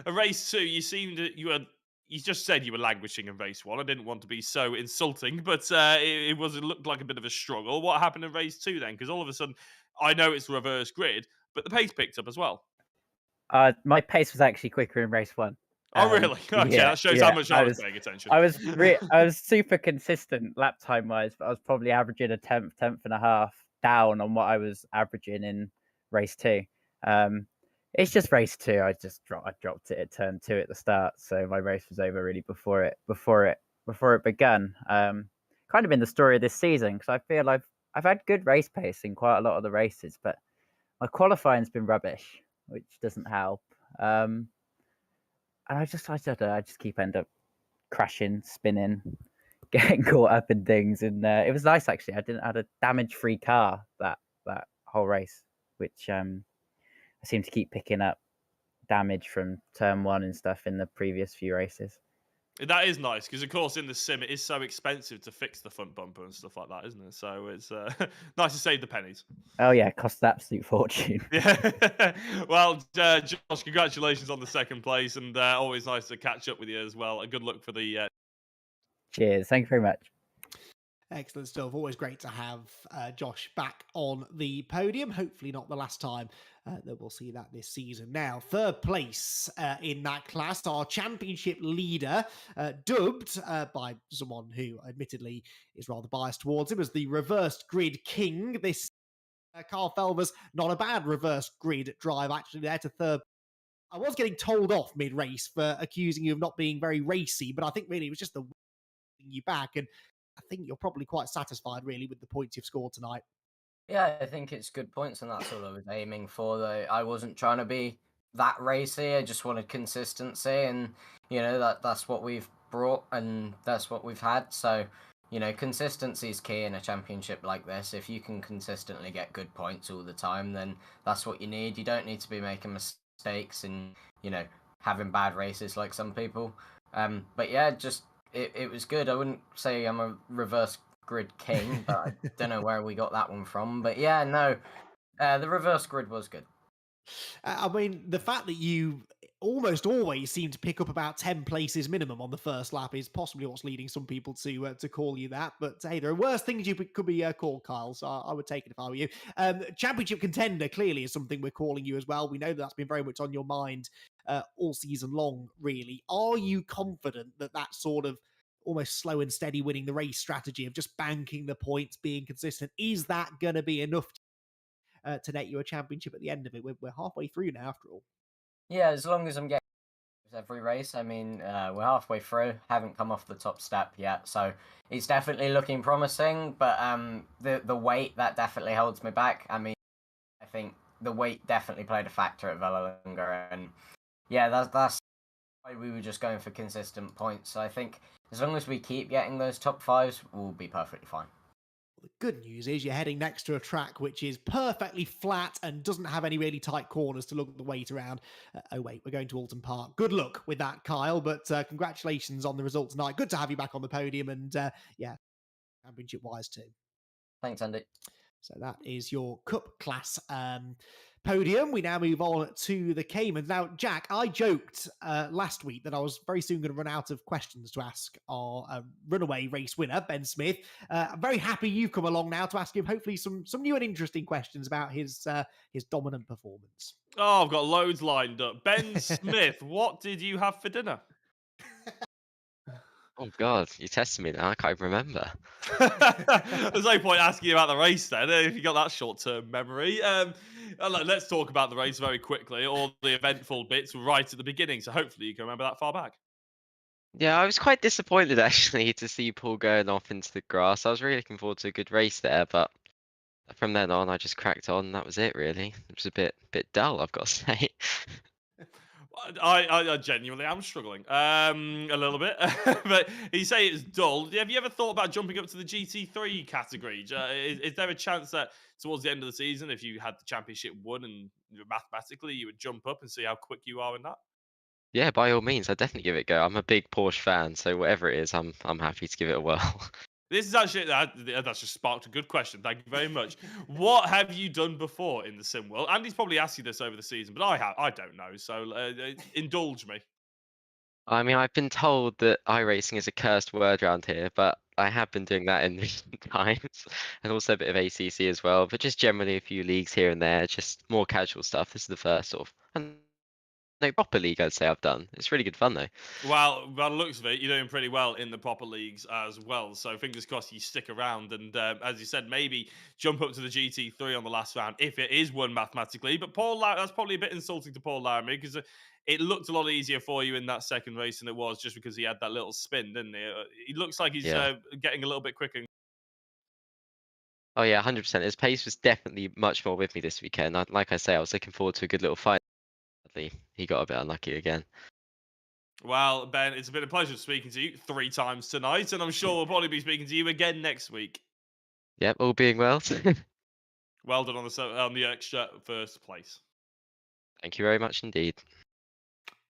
a race 2, you just said you were languishing in race 1. I didn't want to be so insulting, but it looked like a bit of a struggle. What happened in race 2 then? Because all of a sudden, I know it's reverse grid, but the pace picked up as well. My pace was actually quicker in race 1. Oh, really? Okay, yeah, that shows how much I was paying attention. I was super consistent lap time wise, but I was probably averaging a tenth and a half down on what I was averaging in race 2. It's just race 2. I dropped it at turn 2 at the start, so my race was over really before it began. Kind of been the story of this season, because I feel I've had good race pace in quite a lot of the races, but my qualifying's been rubbish, which doesn't help. And I don't know, I just end up crashing, spinning, getting caught up in things. And it was nice, actually. I had a damage-free car that whole race, which I seem to keep picking up damage from turn 1 and stuff in the previous few races. That is nice, because of course in the sim it is so expensive to fix the front bumper and stuff like that, isn't it? So it's nice to save the pennies. Oh yeah, it costs an absolute fortune. Yeah. Well, Josh, congratulations on the second place, and always nice to catch up with you as well. Good luck for the. Cheers. Thank you very much. Excellent stuff. Always great to have Josh back on the podium. Hopefully not the last time that we'll see that this season. Now, third place in that class, our championship leader, dubbed by someone who admittedly is rather biased towards him as the reversed grid king. This Carl Felvers, not a bad reverse grid drive actually there to third. I was getting told off mid-race for accusing you of not being very racy, but I think really it was just the you back, and I think you're probably quite satisfied, really, with the points you've scored tonight. Yeah, I think it's good points, and that's all I was aiming for, though. I wasn't trying to be that racy. I just wanted consistency, and, that's what we've brought, and that's what we've had. So, consistency is key in a championship like this. If you can consistently get good points all the time, then that's what you need. You don't need to be making mistakes and, having bad races like some people. But yeah, it was good. I wouldn't say I'm a reverse grid king, but I don't know where we got that one from. But yeah, no, the reverse grid was good. I mean, the fact that you almost always seem to pick up about 10 places minimum on the first lap is possibly what's leading some people to call you that. But hey, there are worse things you could be called, Kyle, so I would take it if I were you. Championship contender clearly is something we're calling you as well. We know that's been very much on your mind all season long, really. Are you confident that sort of almost slow and steady winning the race strategy of just banking the points, being consistent, is that going to be enough to net you a championship at the end of it? We're halfway through now, after all. Yeah, as long as I'm getting every race. I mean, we're halfway through, haven't come off the top step yet, so it's definitely looking promising, but the weight, that definitely holds me back. I mean, I think the weight definitely played a factor at Vallelunga, and yeah, that's why we were just going for consistent points. So I think as long as we keep getting those top 5s, we'll be perfectly fine. The good news is you're heading next to a track which is perfectly flat and doesn't have any really tight corners to lug the weight around. Oh wait, we're going to Alton Park. Good luck with that, Kyle, but congratulations on the result tonight. Good to have you back on the podium, and yeah, championship-wise too. Thanks, Andy. So that is your Cup class podium. We now move on to the Caymans. Now, Jack, I joked last week that I was very soon going to run out of questions to ask our runaway race winner, Ben Smith. I'm very happy you've come along now to ask him hopefully some new and interesting questions about his dominant performance. Oh, I've got loads lined up. Ben Smith, what did you have for dinner? Oh God, you're testing me now. I can't even remember. There's no point asking you about the race then, if you got that short-term memory. Let's talk about the race very quickly. All the eventful bits were right at the beginning, so hopefully you can remember that far back. Yeah, I was quite disappointed actually to see Paul going off into the grass. I was really looking forward to a good race there, but from then on, I just cracked on. That was it, really. It was a bit dull, I've got to say. I genuinely am struggling a little bit, but you say it's dull. Have you ever thought about jumping up to the GT3 category? Is there a chance that towards the end of the season, if you had the championship won and mathematically you would jump up and see how quick you are in that? Yeah, by all means, I'd definitely give it a go. I'm a big Porsche fan, so whatever it is, I'm happy to give it a whirl. This is actually that's just sparked a good question. Thank you very much. What have you done before in the sim world? Andy's probably asked you this over the season, but I don't know. So indulge me. I mean, I've been told that iRacing is a cursed word around here, but I have been doing that in recent times, and also a bit of ACC as well. But just generally a few leagues here and there, just more casual stuff. This is the first sort of no proper league I'd say I've done. It's really good fun though. Well, by the looks of it, you're doing pretty well in the proper leagues as well. So fingers crossed you stick around. And as you said, maybe jump up to the GT3 on the last round if it is won mathematically. But that's probably a bit insulting to Paul Laramie because it looked a lot easier for you in that second race than it was just because he had that little spin, didn't he? He looks like he's getting a little bit quicker. Oh yeah, 100%. His pace was definitely much more with me this weekend. Like I say, I was looking forward to a good little fight. He got a bit unlucky again. Well, Ben, it's been a pleasure speaking to you 3 times tonight, and I'm sure we'll probably be speaking to you again next week. Yep, all being well. Well done on the extra first place. Thank you very much indeed.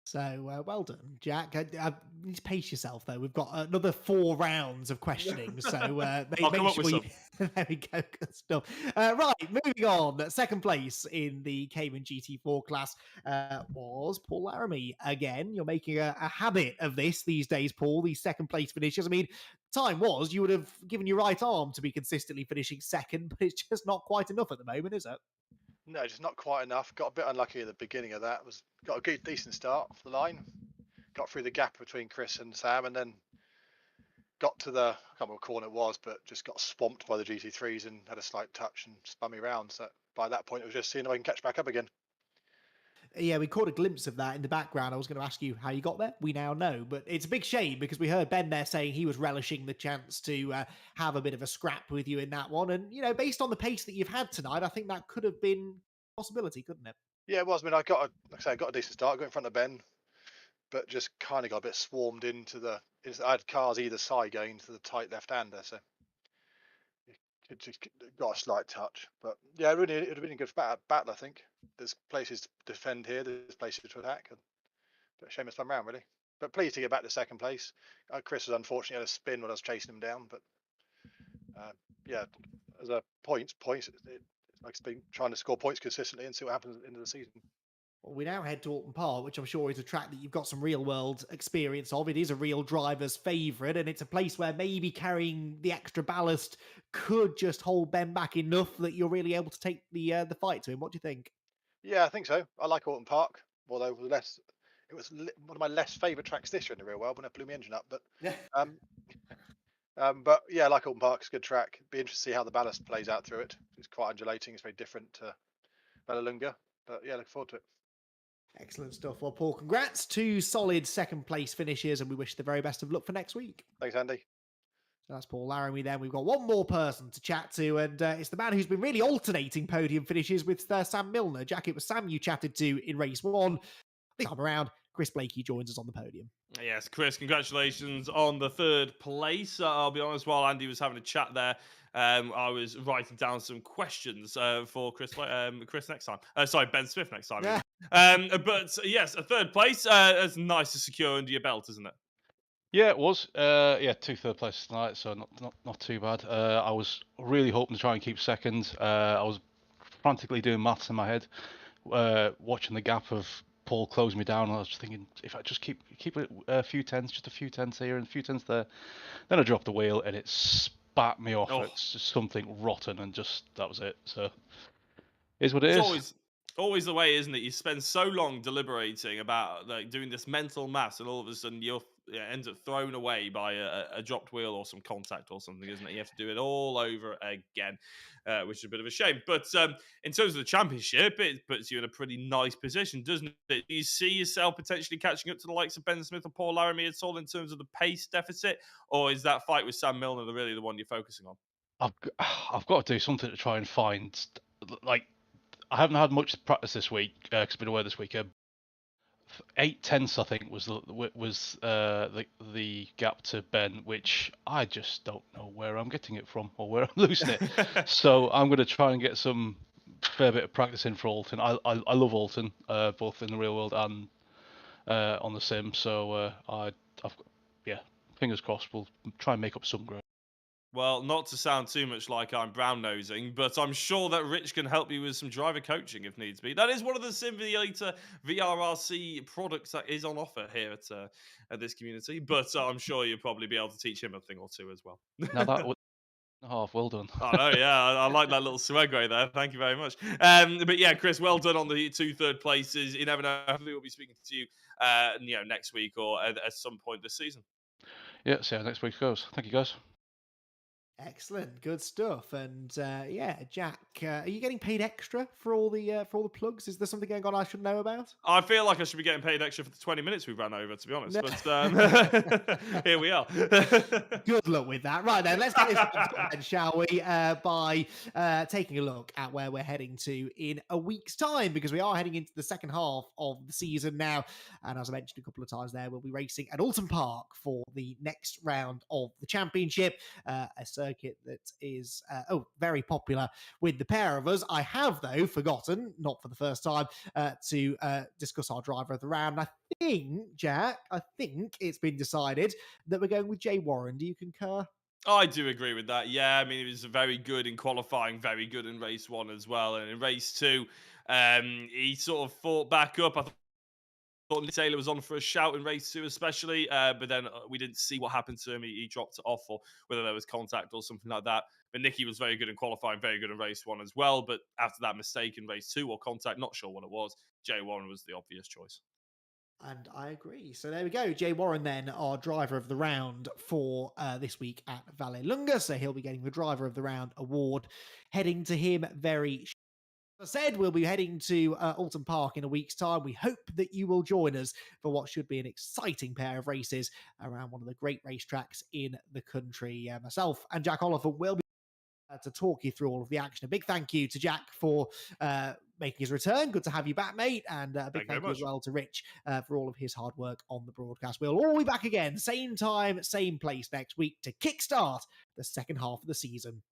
So well done, Jack. You need to pace yourself, though. We've got another 4 rounds of questioning, so make sure you... There we go, good stuff. Right, moving on. Second place in the Cayman GT4 class was Paul Laramie. Again, you're making a habit of this these days, Paul, these second place finishes. I mean, time was you would have given your right arm to be consistently finishing second, but it's just not quite enough at the moment, is it? No, just not quite enough. Got a bit unlucky at the beginning of that. Got a good, decent start off the line. Got through the gap between Chris and Sam, and then got to I can't remember what corner it was, but just got swamped by the GT3s and had a slight touch and spun me around. So by that point, it was just seeing if I can catch back up again. Yeah, we caught a glimpse of that in the background. I was going to ask you how you got there. We now know, but it's a big shame because we heard Ben there saying he was relishing the chance to have a bit of a scrap with you in that one. And, based on the pace that you've had tonight, I think that could have been a possibility, couldn't it? Yeah, it was. I mean, I got a decent start. I got in front of Ben, but just kind of got a bit swarmed into I had cars either side going into the tight left-hander, so it just got a slight touch. But yeah, it would have been a good battle, I think. There's places to defend here, there's places to attack. But shame it's spun round, really. But pleased to get back to second place. Chris was unfortunately had a spin when I was chasing him down, but yeah, as a points, like it's been trying to score points consistently and see what happens at the end of the season. Well, we now head to Alton Park, which I'm sure is a track that you've got some real world experience of. It is a real driver's favourite, and it's a place where maybe carrying the extra ballast could just hold Ben back enough that you're really able to take the fight to him. What do you think? Yeah, I think so. I like Alton Park, although it was one of my less favourite tracks this year in the real world when I blew my engine up. But but yeah, I like Alton Park. It's a good track. Be interested to see how the ballast plays out through it. It's quite undulating. It's very different to Vallelunga. But yeah, look forward to it. Excellent stuff. Well, Paul, congrats. 2 solid second place finishes, and we wish the very best of luck for next week. Thanks, Andy. That's Paul Laramie then. We've got one more person to chat to, and it's the man who's been really alternating podium finishes with Sam Milner. Jack, it was Sam you chatted to in race 1. This time around, Chris Blakey joins us on the podium. Yes, Chris, congratulations on the 3rd place. I'll be honest, while Andy was having a chat there, I was writing down some questions for Chris next time. Sorry, Ben Smith next time. Yeah. But yes, a 3rd place. It's nice to secure under your belt, isn't it? Yeah, it was. 2 third places tonight, so not too bad. I was really hoping to try and keep 2nd. I was frantically doing maths in my head, watching the gap of Paul close me down. And I was just thinking, if I just keep it a few tenths, just a few tenths here and a few tenths there, then I dropped the wheel and it spat me off. Oh. It's just something rotten, and just that was it. So, is what it It's is. always the way, isn't it? You spend so long deliberating about like doing this mental maths, and all of a sudden you're ends up thrown away by a dropped wheel or some contact or something, isn't it? You have to do it all over again, which is a bit of a shame. But in terms of the championship, it puts you in a pretty nice position, doesn't it? Do you see yourself potentially catching up to the likes of Ben Smith or Paul Laramie at all in terms of the pace deficit, or is that fight with Sam Milner really the one you're focusing on? I've got to do something to try and find, like, I haven't had much practice this week because I've been away this week. 8 tenths, I think, was the gap to Ben, which I just don't know where I'm getting it from or where I'm losing it. So I'm going to try and get some fair bit of practice in for Alton. I love Alton, both in the real world and on the sim. So fingers crossed, we'll try and make up some ground. Well, not to sound too much like I'm brown-nosing, but I'm sure that Rich can help you with some driver coaching if needs be. That is one of the Simulator VRRC products that is on offer here at this community, but I'm sure you'll probably be able to teach him a thing or two as well. Now that would... Oh, well done. I know, yeah, I like that little segue there. Thank you very much. But yeah, Chris, well done on the 2 third places. You never know, hopefully we'll be speaking to you, next week or at some point this season. Yeah, see how next week goes. Thank you, guys. Excellent, good stuff. And Jack, are you getting paid extra for all the plugs? Is there something going on I should know about? I feel like I should be getting paid extra for the 20 minutes we ran over, to be honest. No. But here we are. Good luck with that. Right then, let's get this then, shall we? By taking a look at where we're heading to in a week's time, because we are heading into the second half of the season now. And as I mentioned a couple of times there, we'll be racing at Alton Park for the next round of the championship, a circuit that is very popular with the pair of us. I have, though, forgotten, not for the first time, to discuss our driver of the round. I think, Jack, it's been decided that we're going with Jay Warren. Do you concur? I do agree with that. Yeah, I mean, he was very good in qualifying, very good in race 1 as well. And in race 2, he sort of fought back up. I thought Nick Taylor was on for a shout in race 2 especially, but then we didn't see what happened to him. He dropped it off, or whether there was contact or something like that. But Nicky was very good in qualifying, very good in race 1 as well. But after that mistake in race 2 or contact, not sure what it was, Jay Warren was the obvious choice. And I agree. So there we go. Jay Warren, then, our driver of the round for this week at Vallelunga. So he'll be getting the driver of the round award heading to him very shortly. As I said, we'll be heading to Alton Park in a week's time. We hope that you will join us for what should be an exciting pair of races around one of the great racetracks in the country. Myself and Jack Oliver will be to talk you through all of the action. A big thank you to Jack for making his return. Good to have you back, mate. And a big thank you as well to Rich for all of his hard work on the broadcast. We'll all be back again, same time, same place next week to kickstart the second half of the season.